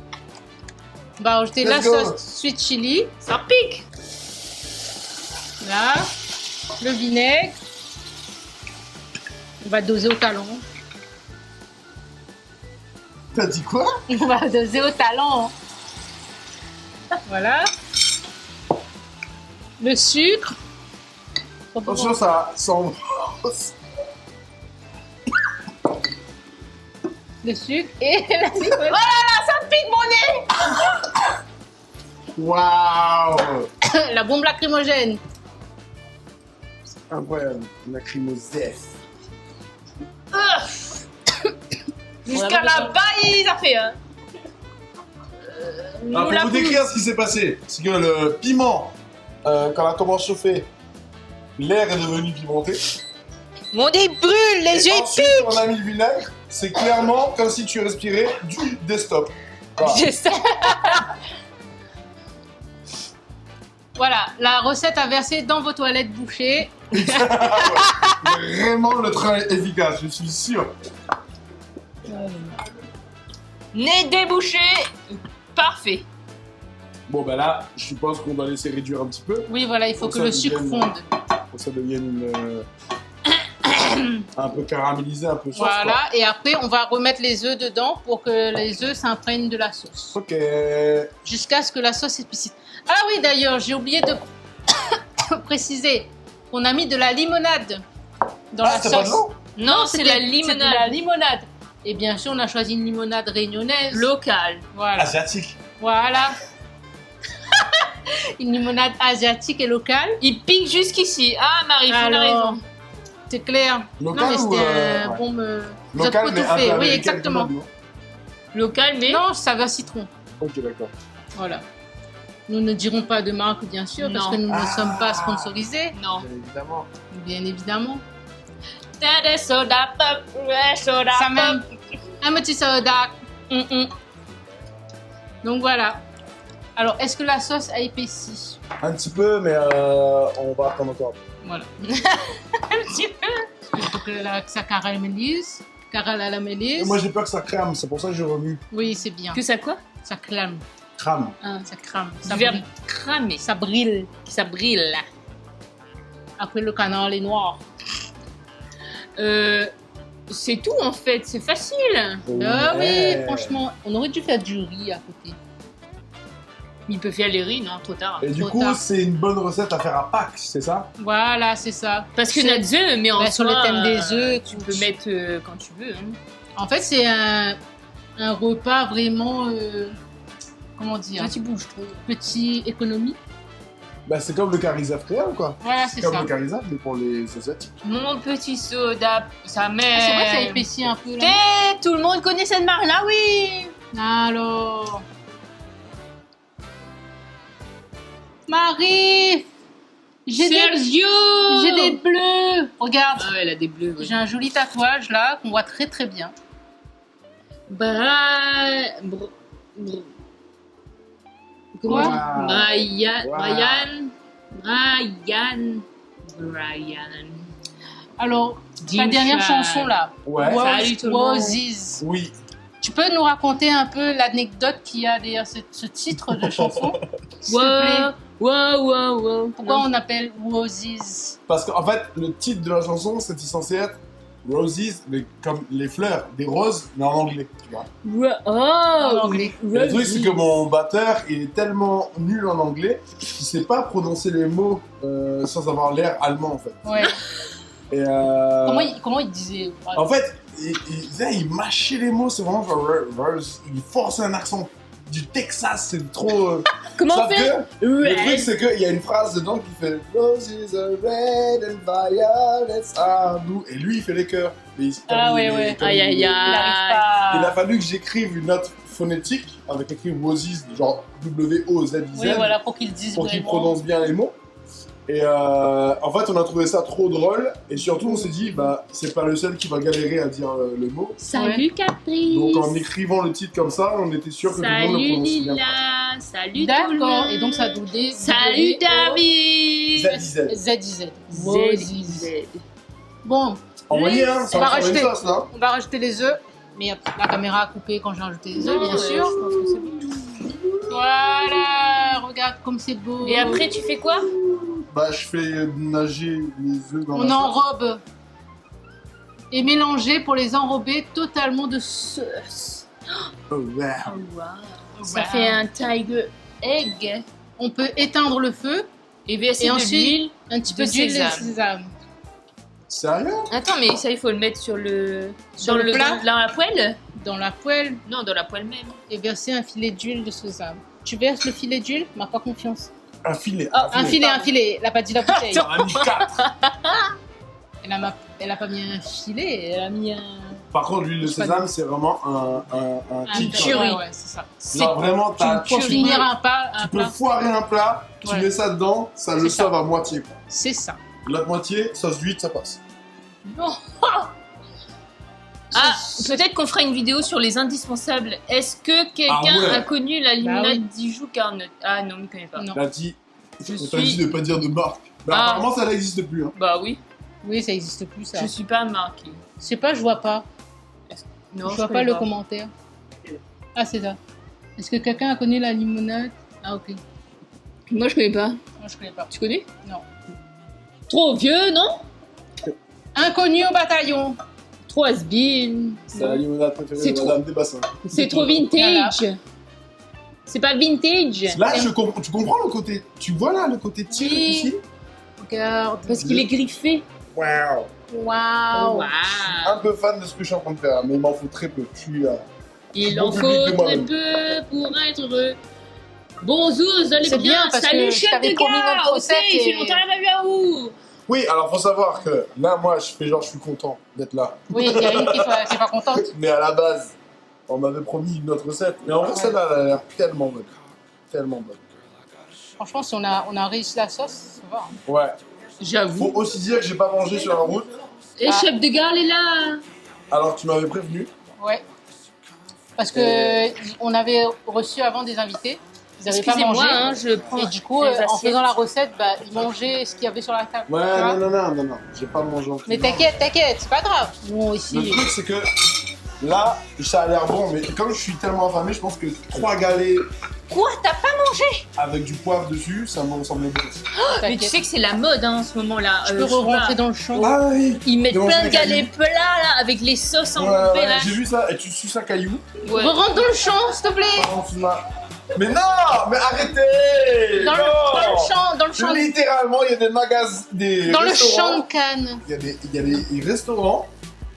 On va ajouter la Let's go. sauce sweet chili. Ça pique. Là. Le vinaigre. On va doser au talon. T'as dit quoi? On va doser au talon. Voilà. Le sucre. Attention, ça sent. Le sucre et la limonade. Ça pique mon nez. Waouh! La bombe lacrymogène. Incroyable, lacrymogène. Jusqu'à là-bas, ça fait. Hein. Alors, pour la vous décrire ce qui s'est passé, c'est que le piment, quand on a commencé à chauffer, l'air est devenu pimenté. Mon nez brûle, les yeux Et ensuite, on a mis le vinaigre. C'est clairement comme si tu respirais du desktop. Voilà. J'ai ça. Voilà, la recette à verser dans vos toilettes bouchées. Vraiment, le train est efficace, je suis sûr. Nez débouché. Parfait. Bon, ben là, je suppose qu'on doit laisser réduire un petit peu Oui, voilà, il faut Pour que ça, le ils sucre viennent, fonde. pour que ça devienne un peu caramélisé, un peu sauce. Voilà, et après, on va remettre les œufs dedans pour que les œufs s'imprègnent de la sauce. Quoi. Ok. Jusqu'à ce que la sauce épaississe. Ah oui, d'ailleurs, j'ai oublié de préciser qu'on a mis de la limonade dans la c'est pas de sauce. l'eau? Non, c'est la c'était- c'était de limonade la limonade. Et bien sûr, on a choisi une limonade réunionnaise. locale. Voilà. Asiatique. Voilà. Une limonade asiatique et locale. Il pique jusqu'ici. Ah, Marie, tu as Alors, raison. c'est clair. Local non, mais ou, c'était ouais. un bon Local, mais un peu oui, américain, exactement. comme nous. Local, mais. Non, ça va citron. Ok, d'accord. Voilà. Nous ne dirons pas de marque, bien sûr, parce Non. que nous ne Ah. sommes pas sponsorisés, Non. Bien évidemment. bien évidemment. T'as des soda pop, ouais, soda Ça pop. même un petit soda. Donc voilà. Alors, est-ce que la sauce a épaissi? Un petit peu, mais on va attendre encore. Voilà. Un petit peu. Il faut que ça caramélise. Et moi, j'ai peur que ça crame, c'est pour ça que je remue. Oui, c'est bien. Que ça quoi? Ça clame. Crame. Ça crame. Du Ça verbe brille. cramer. Ça brille. Ça brille. Après, le canard est noir. C'est tout en fait, c'est facile. Ah Ouais. oui, franchement, on aurait dû faire du riz à côté. Il peut faire les riz, non, trop tard. Et du Trop coup, tard. c'est une bonne recette à faire à Pâques, c'est ça? Voilà, c'est ça. Parce que C'est- notre œuf, mais en Bah, sur le soi, thème des œufs, tu écoute. peux mettre quand tu veux. Hein. En fait, c'est un repas vraiment, comment dire, Toi, tu bouges trop. petit économie. Bah, c'est comme le carisaf créole, quoi. Voilà, c'est C'est comme ça. le carisaf, mais pour les Asiatiques. Mon petit soda, sa mère. Ah, c'est vrai que ça épaissit un peu là. Tout le monde connaît cette marque-là, oui. Alors, Marie, j'ai Sergio. des bleus. Regarde, Ah ouais, elle a des bleus. Ouais. j'ai un joli tatouage là qu'on voit très très bien. Comment Quoi? on dit? Wow. Brian. Alors, Jim la dernière Chad. chanson là, Ouais. Salut tout le monde. Oasis. Oui. Tu peux nous raconter un peu l'anecdote qu'il y a derrière ce titre de chanson, s'il te plaît? Wow. Pourquoi on appelle Oasis? Parce qu'en fait, le titre de la chanson, c'est censé être Roses, mais comme les fleurs, des roses, mais en anglais, tu vois. En anglais. Le truc, c'est que mon batteur, il est tellement nul en anglais qu'il sait pas prononcer les mots sans avoir l'air allemand, en fait. Ouais. Et Comment il disait en fait, il mâchait les mots, c'est vraiment genre Rose. Il force un accent du Texas, c'est trop. Comment on Sauf fait que le truc, c'est qu'il y a une phrase dedans qui fait Roses are red and violets are blue. Et lui, il fait les chœurs. Mais Ah ouais, ouais. Aïe aïe Il n'arrive aïe. pas. Il a fallu que j'écrive une note phonétique avec écrit Roses, genre W-O-Z-I-Z, Oui, voilà, pour qu'il dise pour qu'il vraiment. prononce bien les mots. Et en fait, on a trouvé ça trop drôle. Et surtout, on s'est dit, bah, c'est pas le seul qui va galérer à dire le mot. Salut Caprice. Donc, en écrivant le titre comme ça, on était sûr que tout le monde le Salut prononce bien. Lila. Salut tout le D'accord, monde. et donc ça doudait. Salut David. Z-I-Z. ZIZ. ZZ. Bon, Envoyez, hein, ça On va va changer rajouter. ça, ça. on va rajouter les œufs. Mais la caméra a coupé quand j'ai rajouté les œufs, bien sûr. Je pense que c'est bon. Voilà, regarde comme c'est beau. Et après, tu fais quoi? Bah, je fais nager les œufs dans on la sauce. enrobe et mélanger pour les enrober totalement de sauce. Oh, wow. Oh, wow. Ça Wow. fait un tiger egg. On peut éteindre le feu, Et verser Et de ensuite, l'huile. un petit De peu d'huile de sésame. sésame. Sérieux? Attends, mais ça, il faut le mettre sur le... Sur le plat. Dans la poêle? Dans la poêle Non, dans la poêle même. et verser un filet d'huile de sésame. Tu verses le filet d'huile? M'a pas confiance. Un filet. Oh, Un filet, elle a pas dit la bouteille. On a mis 4. Elle a pas mis un filet, elle a mis un. Par contre, l'huile de Je sais pas sésame, c'est vraiment un kick. curry. Ouais, c'est ça. Genre, vraiment, Pour tu finir peux- un plat, Tu peux foirer un plat, tu Ouais. mets ça dedans, ça le C'est ça. sauve à moitié. Quoi. c'est ça. L'autre moitié, sauce d'huile, ça passe. Ah, peut-être qu'on fera une vidéo sur les indispensables. Est-ce que quelqu'un Ah ouais. a connu la limonade oui. Dijon Carnot? Ah non, on ne connaît pas. Non. T'as dit, Je on t'a dit suis... de pas dire de marque. Mais Ah. apparemment, ça n'existe plus. Hein. Bah oui, Oui, ça existe plus ça. je suis pas marquée. Je sais pas, je vois pas. Non, je vois pas le commentaire. Ah, c'est ça. Est-ce que quelqu'un a connu la limonade? Ah, ok. Moi, je connais pas. Moi, je connais pas. Tu connais? Non. Trop vieux, non? Inconnu au bataillon. Trop has-been. C'est la limonade préférée C'est de trop- Madame des Bassins. C'est trop vintage. C'est pas vintage. Là, tu comprends le côté. Tu vois là le côté tiré Oui. ici? Regarde. Parce qu'il est griffé. Waouh! Waouh. Un peu fan de ce que je suis en train de faire, mais il m'en faut très peu. Je suis. Il Bon en public faut de très moi-même. peu pour être heureux. Bonjour, vous allez C'est bien? bien, parce Salut que je chef t'avais de promis gare. notre Ok, recette il fait et- longtemps la à où? Oui, alors faut savoir que là, moi, je fais genre, je suis content d'être là. Oui, il y a une qui est pas contente. Mais à la base, on m'avait promis une autre recette. Mais en vrai, celle-là, elle a l'air tellement bonne. Tellement bonne. Franchement, si on a réussi la sauce, ça va. hein. Ouais. J'avoue. Faut aussi dire que j'ai pas mangé sur la route. Et Ah. chef de gare est là. Alors tu m'avais prévenu. Ouais. Parce que on avait reçu avant des invités. Ils n'avaient pas Excusez-moi, mangé. hein, je prends. Et du coup, les en assiettes. faisant la recette, bah, ils mangeaient ce qu'il y avait sur la table. Ouais, tu vois. non, j'ai pas mangé en Mais plus. t'inquiète, c'est pas grave. Nous Le ici. truc, c'est que là, ça a l'air bon, mais comme je suis tellement affamé, je pense que 3 galets Quoi? T'as pas mangé? avec du poivre dessus, ça me semble bon. Mais tu sais que c'est la mode hein, en ce moment-là. Je peux sais pas. rentrer dans le champ. Ah oui! Ils mettent De manger plein de des cailloux. galets plats là, avec les sauces Ouais, enrobées ouais, là. j'ai vu ça, et tu suces un caillou. Ouais. Rentre dans le champ, s'il te plaît. Pardon, excuse-moi. Mais non! Mais arrêtez! Dans Non! le champ. Littéralement, il y a des magasins, des Dans le restaurants. champ de Cannes. Il y a des restaurants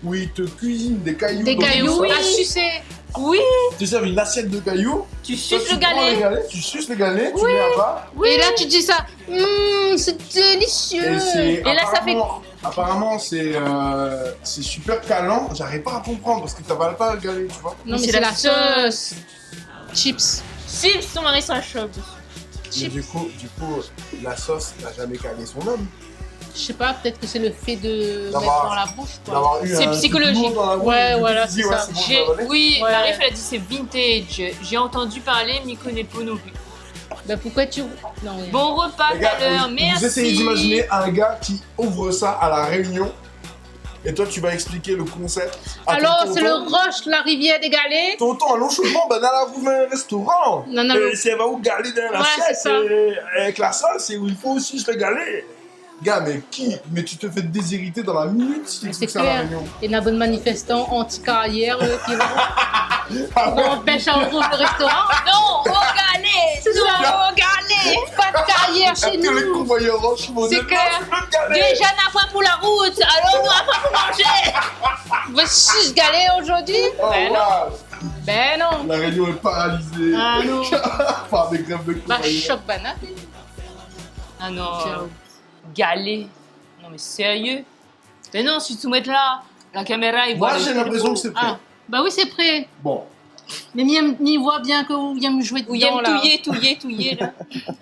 où ils te cuisinent des cailloux. Des dans cailloux une sauce. à sucer. Oui, Ils te servent une assiette de cailloux. tu Toi, suces tu le prends les galet. galets, tu suces les galets, tu mets à part. Et là, tu dis ça. C'est délicieux. Et là, ça fait- apparemment, c'est super calant. J'arrive pas à comprendre parce que t'avales pas le galet, tu vois. Non, mais C'est c'est la la sauce. Chips. Si, son mari s'en chope. Mais du coup, la sauce n'a jamais calé son homme. Je sais pas, peut-être que c'est le fait de D'avoir- mettre dans la bouche. Quoi. D'avoir eu C'est un psychologique. truc lourd dans la bouche, Ouais, et du coup, voilà, tu te dis, c'est ouais, ça. bon, je vais avaler. Oui, Ouais. Marie elle a dit c'est vintage. J'ai entendu parler, mais connais pas non plus. Bah pourquoi tu. Non, oui. Bon repas Les tout à gars, l'heure, vous merci. essayez d'imaginer un gars qui ouvre ça à la Réunion et toi tu vas expliquer le concept. à ton Alors, tonton. c'est le roche, la rivière des galets. Tonton, allons chaudement, ben là, vous un restaurant. Non, non, Et si elle va où galer dans Ouais, l'assiette c'est ça. avec la sauce, et où il faut aussi se régaler. Gars, mais qui? Mais tu te fais déshériter dans la minute si tu Mais c'est écoutes ça à la clair. réunion. Il y en a bonnes manifestants anti-carrière qui vont empêcher à ouvrir le restaurant. Non, au galet. C'est ça. Au galet. Pas de carrière chez Tous les nous. convoyeurs orange vont C'est dire, clair. non, c'est le galet. Déjà n'a pas pour la route, alors on n'aura pas pour manger. Vous 6 galets aujourd'hui? Oh, Ben non. wow. Ben non. La réunion est paralysée Ah non. par des grèves de Bah, convoyeurs. choc banane. Ah non, galet. Non mais sérieux. Mais non, si tu te mets là, la caméra, il voit. Moi, le- j'ai l'impression que c'est prêt. Ah, bah oui, c'est prêt. Bon. Mais mi voit bien que vous vient me jouer Où il y a dedans, là. touiller, là.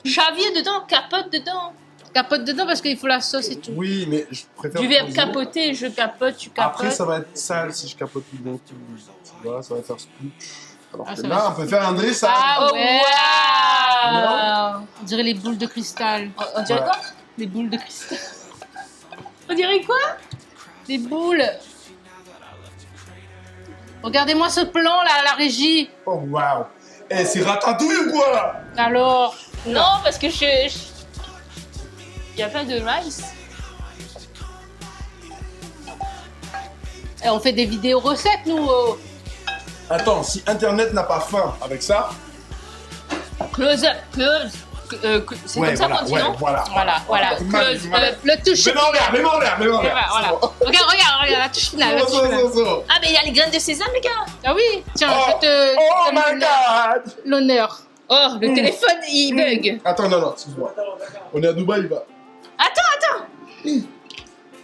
Chavier dedans, capote dedans. Capote dedans parce qu'il faut la sauce et tout. Oui, mais je préfère. Du verbe poser. capoter, je capote, tu capotes. Après, ça va être sale si je capote tout le monde. Tu vois, ça va faire splooch. Alors Ah, que ça là, va. on peut faire un dressage. Ah Oh, ouais. waouh. On dirait les boules de cristal. On dirait quoi? Les boules de cristal. On dirait quoi? Des boules. Regardez-moi ce plan là, à la régie. Oh, waouh. Eh, c'est ratatouille ou quoi, là? Alors, Non, parce que il y a plein de rice. on fait des vidéos recettes, nous. Attends, si Internet n'a pas faim avec ça. Close up, close. C'est Ouais, comme ça voilà, qu'on dit, ouais, non? voilà. Voilà. Close up. Le touche. Mets-moi en l'air, mets-moi en l'air, mets-moi en l'air. Voilà. C'est bon. Regarde, la touche finale. La touche So, finale. so, so. Ah, mais il y a les graines de sésame, les gars. Ah oui, tiens, Oh, je te Oh donne my god! l'honneur. Oh, le téléphone, il bug. Attends, non, excuse-moi. On est à Dubaï, va. Attends.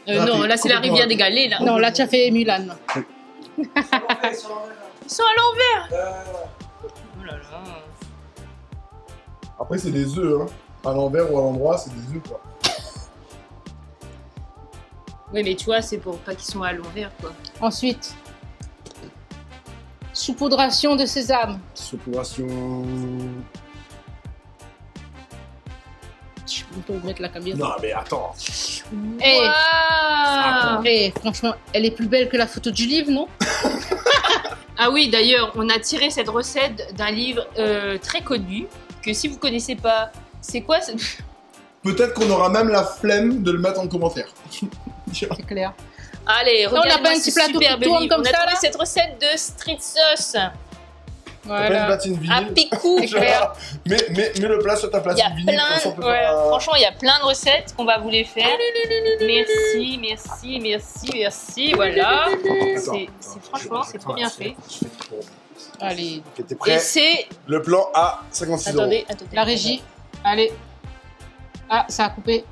Non, là, c'est la Complètement. rivière des galets, là. Non, là, tu as fait Mulan. Ils sont à l'envers. Oh là là. Après, c'est des œufs, hein. À l'envers ou à l'endroit, c'est des œufs, quoi. Oui, mais tu vois, c'est pour pas qu'ils soient à l'envers, quoi. Ensuite, saupoudration de sésame. Saupoudration. On peut mettre la caméra. Non, mais attends. Eh, Waouh. eh, franchement, elle est plus belle que la photo du livre, non? Ah oui, d'ailleurs, on a tiré cette recette d'un livre très connu, que si vous connaissez pas, c'est quoi Peut-être qu'on aura même la flemme de le mettre en commentaire. C'est clair. Allez, on a regardez pas un petit plateau qui tourne comme on a ça, trouvé là cette recette de street sauce Voilà. Voilà. Platine à vinyle. picou. C'est clair. Mets le plat sur ta Il y platine a vinyle. plein, comme ça, on peut ouais, pas- franchement, il y a plein de recettes qu'on va vous les faire. Merci, voilà. Franchement, c'est trop bien fait. Allez, Ok, t'es Et prêt? c'est, Le plan à 56 euros. attendez. la régie. Allez. Ah, ça a coupé.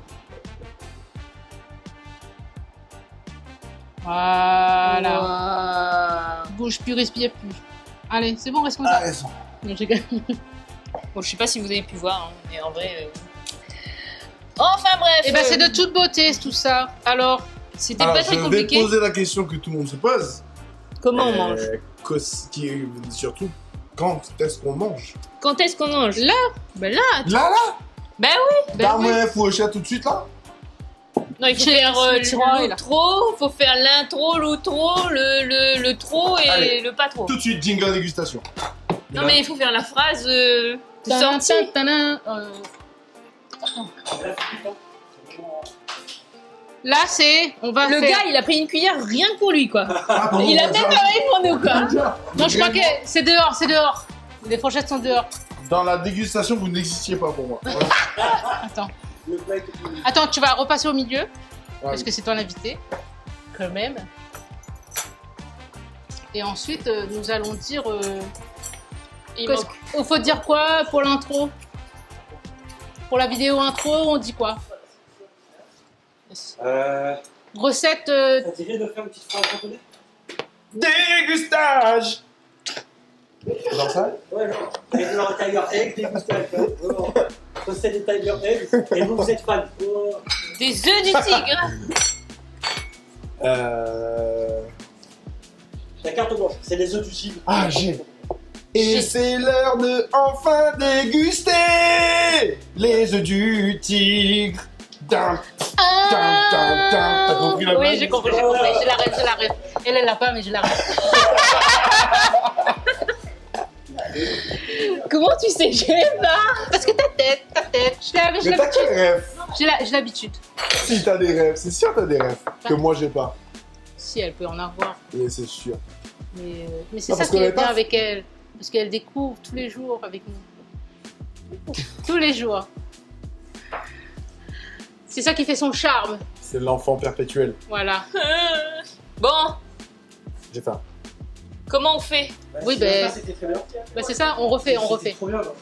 Voilà. Wow. Bouge plus, respire plus. Allez, c'est bon, reste comme ça. Allez, ça. Non, j'ai gagné. Bon, je sais pas si vous avez pu voir, hein, mais en vrai. Enfin bref. Eh ben, c'est de toute beauté, tout ça. Alors, C'était Alors, pas très je vais compliqué. poser la question que tout le monde se pose. Comment on mange Qui est surtout, quand est-ce qu'on mange? Quand est-ce qu'on mange Là. Ben là. Là, Ben oui. ben oui. ouais, faut hocher tout de suite, là? Non, il faut Chez faire le tiroir, là. l'outro, faut faire l'intro, l'outro, le trop et Allez. le pas trop. Tout de suite, jingle dégustation. Non mais il faut faire la phrase Tadam, sortie. tadam, Là, c'est. On va Le faire. gars, il a pris une cuillère rien que pour lui quoi. Ah, pardon, Il a même parlé pour nous quoi. Non, je crois que c'est dehors, c'est dehors. Les fourchettes sont dehors. Dans la dégustation, vous n'existiez pas pour moi. Voilà. Attends. Attends, tu vas repasser au milieu. Ouais. Parce que c'est toi l'invité. Quand même. Et ensuite, nous allons dire. Il Qu'est-ce- manque. faut dire quoi pour l'intro? Pour la vidéo intro, on dit quoi? Recette. Ça dirait de faire une petite phrase japonais? Dégustage! Dans ça? Ouais, genre, avec leur Tiger Egg, dégustage. Vraiment. Recette des Tiger Egg, et vous êtes fan. Oh. Des œufs du tigre. La carte blanche, c'est les œufs du tigre. Ah, j'ai. Et c'est l'heure de enfin déguster les œufs du tigre. Dun, dun, dun, dun. T'as compris la Oui, blague? j'ai compris. Je la rêve. Elle l'a pas, mais je la rêve. Comment tu sais que j'aime pas? Parce que ta tête. Je l'avais, je Mais t'as l'avais. quel rêve? J'ai l'habitude. Si t'as des rêves, c'est sûr t'as des rêves que moi j'ai pas. Si, elle peut en avoir. Et c'est sûr. Mais c'est Non, ça parce qui qu'on est est bien pas- avec elle. Parce qu'elle découvre tous les jours avec nous. Tous les jours. C'est ça qui fait son charme. C'est l'enfant perpétuel. Voilà. Bon, J'ai faim. comment on fait? Bah, Oui, si ben- la fin, c'était très bien. Bah c'est ça, on refait, on C'était refait. trop bien. genre.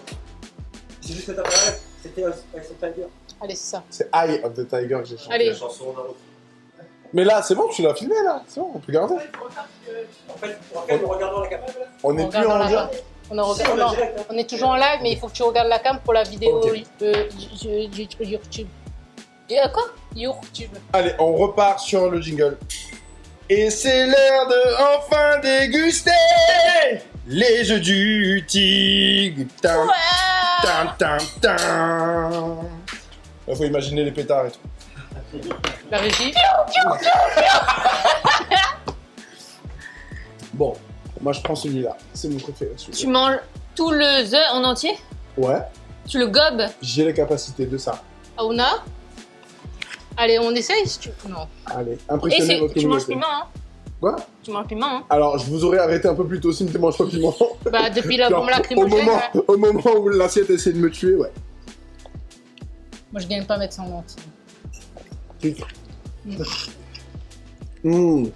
C'est juste que t'as pas la rêve. C'était avec son tiger. Allez, c'est ça. C'est Eye of the Tiger que j'ai chanté. Allez. La chanson Naruto. Mais là, c'est bon, tu l'as filmé là. C'est bon, on peut garder. En fait, en regardant la caméra, là. On est On plus regarde en la direct. cam. On, en Si, regarde- on est non, direct, hein. on est toujours en live, mais il faut que tu regardes la cam pour la vidéo Ok. YouTube. Quoi? YouTube. Allez, on repart sur le jingle. Et c'est l'heure de enfin déguster les jeux du tigre. Tam, tam, tam, tam. Il faut imaginer les pétards et tout. La régie. Bon, moi je prends celui-là. C'est mon préféré. celui-là. Tu manges tout le œuf en entier? Ouais, Tu le gobes? j'ai les capacités de ça. Aouna. Allez, on essaye si tu... Non. Allez, Et impressionnez votre tu manges communauté. piment, hein? Quoi? Tu manges piment, hein? Alors, je vous aurais arrêté un peu plus tôt si tu ne manges pas piment. Bah, depuis la Genre, bombe lacrymogène, ouais. au moment où l'assiette essaie de me tuer, ouais. Moi, je gagne pas mettre ça en entier. Non,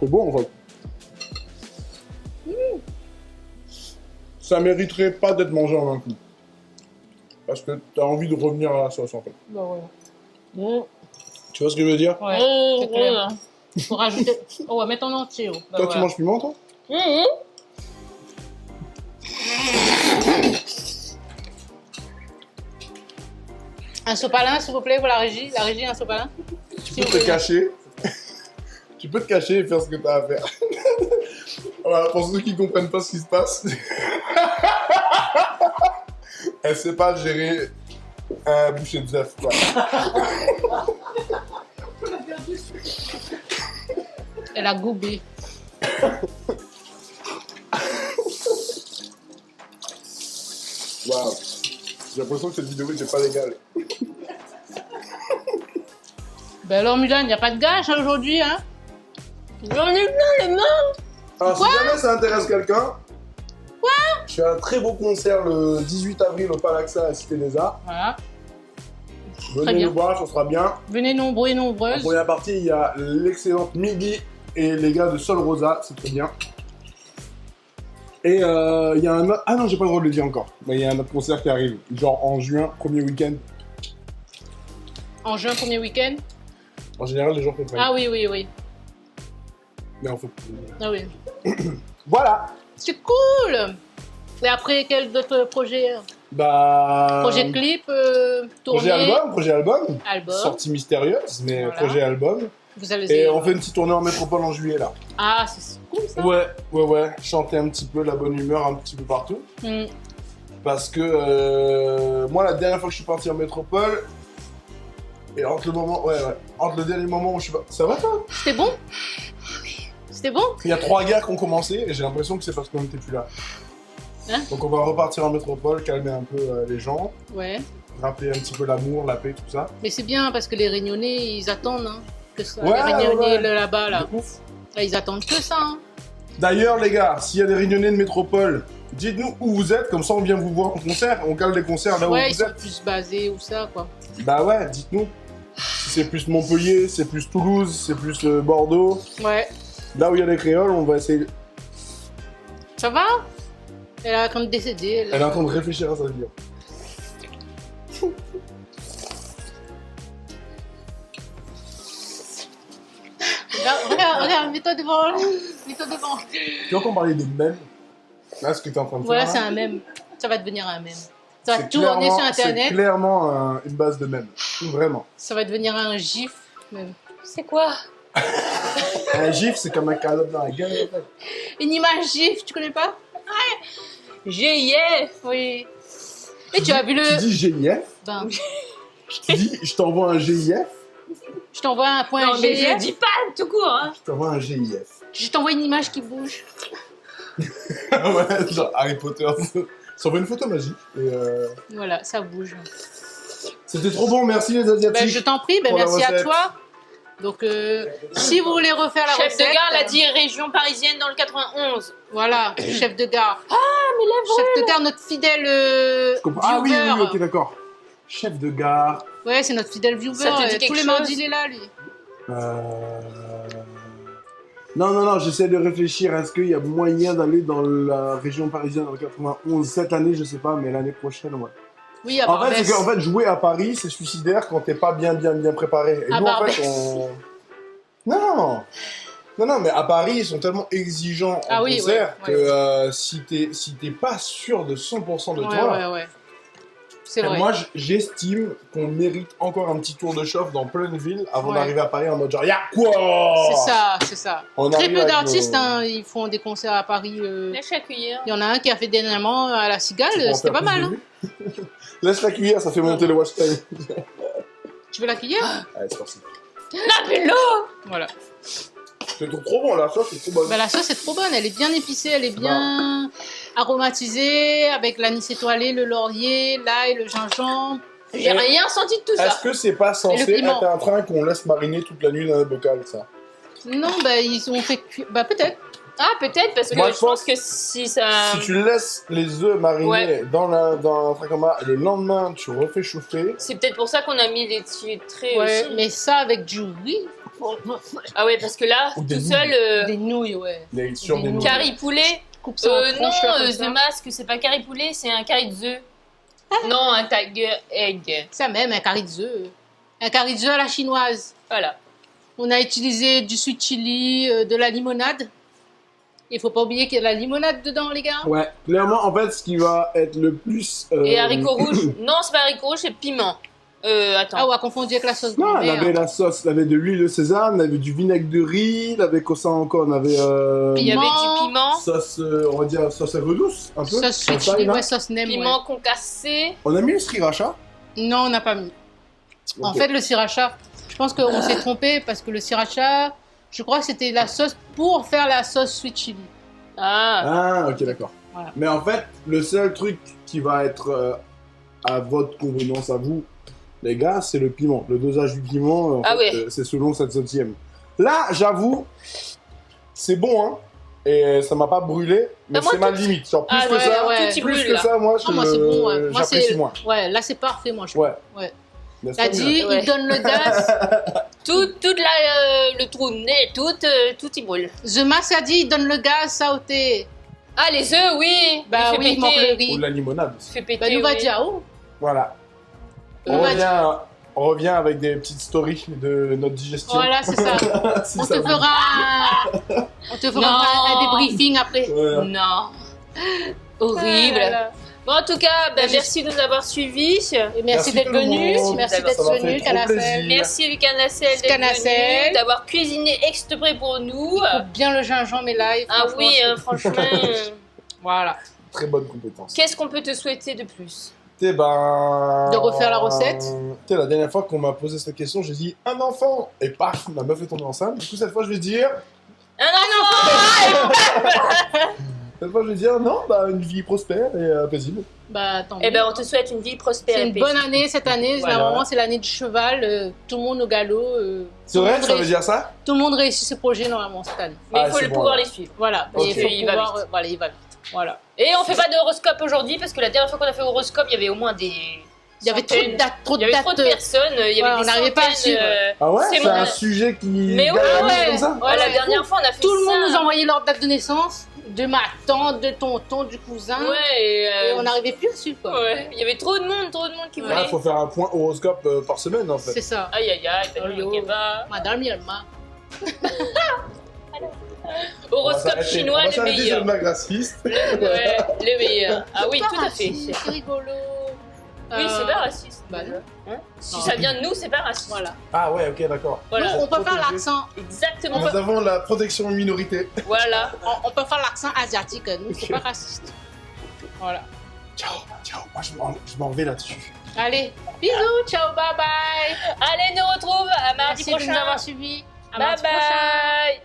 c'est bon en fait. Ça mériterait pas d'être mangé en un coup. Parce que t'as envie de revenir à la sauce en fait. Bah, ouais. Tu vois ce que je veux dire? Ouais, Oh, c'est clair. Faut rajouter... Oh, ouais, mettre en entier. Oh. Bah, Toi, tu voilà. manges piment, toi? Un sopalin, s'il vous plaît, pour la régie. La régie, un sopalin. Tu peux te cacher. Tu peux te cacher et faire ce que t'as à faire. Voilà, pour ceux qui comprennent pas ce qui se passe. Elle sait pas gérer un bouchée de zèf, quoi. Elle a gobé. Waouh. J'ai l'impression que cette vidéo n'était pas légale. Ben alors, Mulan, il n'y a pas de gage hein, aujourd'hui, hein? J'en ai plein les mains! Alors, si jamais ça intéresse quelqu'un, je fais un très beau concert le 18 avril au Palaxa à Cité des Arts. Voilà. Venez bien. nous voir, ça sera bien. Venez nombreux et En nombreuses. première partie, il y a l'excellente Miggy et les gars de Sol Rosa, c'est très bien. Et il y a un autre... Ah non, j'ai pas le droit de le dire encore. Mais il y a un autre concert qui arrive, genre en juin, premier week-end. En juin, premier week-end. En général, les gens comprennent. Ah oui, oui, oui. Mais en fait... Ah oui. Voilà. C'est cool! Et après, quel d'autres projets? Bah... Projet de clip, tournée, Projet album. album. Sortie mystérieuse, mais Voilà. projet album. Vous allez Et on fait une petite tournée en métropole en juillet là. Ah, c'est cool ça. Ouais. Chanter un petit peu la bonne humeur un petit peu partout. Mm. Parce que moi, la dernière fois que je suis parti en métropole, et entre le moment, entre le dernier moment où je suis parti. Ça va toi? C'était bon? C'était bon? Il y a 3 gars qui ont commencé et j'ai l'impression que c'est parce qu'on n'était plus là. Hein? Donc on va repartir en métropole, calmer un peu les gens, Ouais. rappeler un petit peu l'amour, la paix, tout ça. Mais c'est bien parce que les Réunionnais, ils attendent, hein. Que ça. Ouais, Les Réunionnais ouais. là-bas, là. De ouf. Là, ils attendent que ça, hein. D'ailleurs les gars, s'il y a des réunionnais de métropole, dites-nous où vous êtes, comme ça on vient vous voir en concert, on cale des concerts là Ouais, où ils vous sont êtes. plus basés ou ça, quoi. Bah ouais, dites-nous. Si c'est plus Montpellier, c'est plus Toulouse, c'est plus Bordeaux. Ouais. Là où il y a des créoles, on va essayer. Ça va? Elle est en train de décéder. Elle est en train de réfléchir à sa vie. Regarde, mets-toi devant. Mets-toi devant. Tu entends parler de mèmes? Là, ce que tu es en train de Voilà, faire. c'est là, un mème. Ça va devenir un mème. Ça va c'est tourner sur clairement- Internet. C'est clairement une base de mèmes. Vraiment. Ça va devenir un gif, même. C'est quoi? Un gif, c'est comme un calotte dans la gueule. Une image gif, tu connais pas? GIF! Oui. Et tu as vu Tu le... dis GIF? Ben, Tu dis je t'envoie un GIF? je t'envoie un point Non, mais je GIF. dis pas tout court, hein! Je t'envoie un GIF. Je t'envoie une image qui bouge. Ouais, genre Harry Potter. Ça envoie une photo magique. Et Voilà, ça bouge. C'était trop bon, merci les Asiatiques. Ben, je t'en prie, ben, Pour la merci à recette. toi. Donc, si vous voulez refaire la Chef recette... de gare l'a dit, région parisienne dans le 91. Voilà, chef de gare. Mais lève Chef de gare, notre fidèle Ah oui, viewer. oui, ok, d'accord. Chef de gare. Ouais, c'est notre fidèle viewer. Ça te dit Tous quelque les chose mardis, il est là, lui. Non, j'essaie de réfléchir. Est-ce qu'il y a moyen d'aller dans la région parisienne dans le 91 cette année? Je sais pas, mais l'année prochaine, ouais. Oui, à En fait, Barbès. c'est qu'en fait, jouer à Paris, c'est suicidaire quand t'es pas bien préparé. Et À nous, en Barbès. fait, on... Non, mais à Paris, ils sont tellement exigeants en Ah oui, concert ouais, que si t'es pas sûr de 100% de toi... Ouais. C'est vrai. Moi, j'estime qu'on mérite encore un petit tour de chauffe dans pleine ville avant Ouais. d'arriver à Paris en mode genre, y'a quoi? C'est ça. On Très arrive peu avec d'artistes, nos- hein, ils font des concerts à Paris. Lâche la cuillère. Il y en a un qui a fait dernièrement à la Cigale, Tu peux en c'était faire pas plus mal. de Hein. vues. Laisse la cuillère, ça fait monter le watch time. Tu veux la cuillère? Allez, c'est parti. Appelle-le. Voilà. C'est trop bon, la sauce, c'est trop bonne. Bah, la sauce est trop bonne, elle est bien épicée, elle est bien aromatisée avec l'anis étoilé, le laurier, l'ail, le gingembre. J'ai rien senti de tout ça. Est-ce que c'est pas Et censé le piment. être un train qu'on laisse mariner toute la nuit dans un bocal, ça? Non, bah ils ont fait cuire. Bah peut-être. Ah, peut-être, parce que Moi, je pense que si ça. Si tu laisses les œufs mariner Ouais. dans un train comme ça, le lendemain, tu refais chauffer. C'est peut-être pour ça qu'on a mis les traits Ouais, aussi. mais ça avec du riz, Ah ouais, parce que là, Ou tout des seul, des nouilles, ouais. Sur Des des nouilles. nouilles. curry poulet. Coupe ça en Non, tranches là, comme ça. The Mask, c'est pas curry poulet, c'est un curry de œufs. Non, un tiger egg. Ça même, un curry d'œufs. Un curry d'œufs à la chinoise. Voilà. On a utilisé du sweet chili, de la limonade. Il faut pas oublier qu'il y a de la limonade dedans, les gars. Ouais, clairement, en fait, ce qui va être le plus. Et haricots rouges. Non, c'est pas haricots rouges, c'est piment. Attends. Ah, on a confondu avec la sauce Non, elle grand-mère. avait la sauce, elle avait de l'huile de sésame, elle avait du vinaigre de riz, elle avait quoi ça encore? On avait Il y avait Piment. du piment. sauce, on va dire sauce agro douce, un peu. Sauce sweet Comme ça, chili, là. ouais, sauce nem, Piment concassé. On a mis le sriracha. Non, on n'a pas mis. En Ok. fait, le sriracha, je pense qu'on s'est trompé parce que le sriracha, je crois que c'était la sauce pour faire la sauce sweet chili. Ah. Ah, ok, d'accord. Voilà. Mais en fait, le seul truc qui va être à votre convenance à vous, les gars, c'est le piment. Le dosage du piment, en Ah fait, ouais. c'est selon cette centième. Là, j'avoue, c'est bon, hein. Et ça m'a pas brûlé, mais moi, c'est ma tout- limite. Genre, plus Ah, que ouais, ça, ouais. Tout y plus brûle, que là. ça, moi, Ah, moi, c'est bon, ouais. Moi, j'apprécie c'est- moins. Ouais, là, c'est parfait, moi, je Ouais. Ouais. Laisse T'as tomber, dit, Ouais. il donne le gaz. Toute le trou de nez, tout y brûle. The Mask a dit, il donne le gaz, sauté. Ah, les œufs, oui. Bah Il fait oui, il manque le péter. Ou riz. de la limonade. Il fait péter, Bah, nous va oui. dire, oh. Voilà. On va On revient avec des petites stories de notre digestion. Voilà, c'est ça. Si On ça te vous- fera on te fera Non. un débriefing après. Voilà. Non. Horrible. Voilà. Bon, en tout cas, bah, Bah, merci de nous avoir suivis. Et merci Merci d'être tout le venu. monde. Merci Ça d'être m'a fait venu, trop Canacel. plaisir. Merci Lucas Nacelle d'être Canacel. venu, d'avoir cuisiné exprès pour nous. Coupe bien le gingembre et l'ail. Ah franchement, oui, c'est- franchement. Voilà. Très bonne compétence. Qu'est-ce qu'on peut te souhaiter de plus? De refaire la recette. La dernière fois qu'on m'a posé cette question, j'ai dit un enfant. Et paf, ma meuf est tombée enceinte. Du coup, cette fois, je vais dire. Un enfant. Cette fois, je vais dire non, bah, une vie prospère et paisible. Bah, tant Eh mieux. ben, on te souhaite une vie prospère. C'est et une bonne paisible. année cette année. Voilà. Normalement, c'est l'année du cheval. Tout le monde au galop. C'est tout le vrai, monde ça veut réussit- dire ça? Tout le monde réussit ses projets normalement cette année. Mais il Ah, faut c'est le bon, pouvoir alors. les suivre. Voilà. Ok. Et il faut Il va pouvoir. vite. Voilà, il va vite. Voilà. Et on fait pas d'horoscope aujourd'hui parce que la dernière fois qu'on a fait horoscope, il y avait au moins des. Il y avait trop de centaines. dates, trop Il de y avait dates. trop de personnes, il y Ouais, avait on des n'arrivait pas à centaines, suivre. Ah ouais? C'est C'est mon- un sujet qui. Mais ouais, galvanise ouais. comme ça? Ouais, la Ouais, dernière fois, on a fait Tout le ça. monde nous envoyait leur date de naissance, de ma tante, de tonton, du cousin. Ouais, Et on n'arrivait plus à suivre quoi. Ouais, il y avait trop de monde qui Ouais. voulait. Il faut faire un point horoscope par semaine en fait. C'est ça. Aïe aïe aïe, Oh, Daniel yo. Keba. Madame Yelma. Horoscope chinois, le meilleur. le mag raciste. Ouais, le meilleur. Ah oui, Pas tout à fait. raciste, C'est rigolo. Oui, c'est pas raciste. Bah non. Hein, si Non. ça vient de nous, c'est pas raciste. Voilà. Ah ouais, ok, d'accord. Voilà. Nous, on peut faire Protégé. l'accent. Exactement. Nous avons la protection minorité. Voilà. On peut faire l'accent asiatique. Nous, c'est pas raciste. Voilà. Ciao, ciao. Moi, je m'en vais là-dessus. Allez, bisous, ciao, bye bye. Allez, nous retrouve à mardi Merci de nous prochain. avoir suivis. À Bye mardi prochain. bye.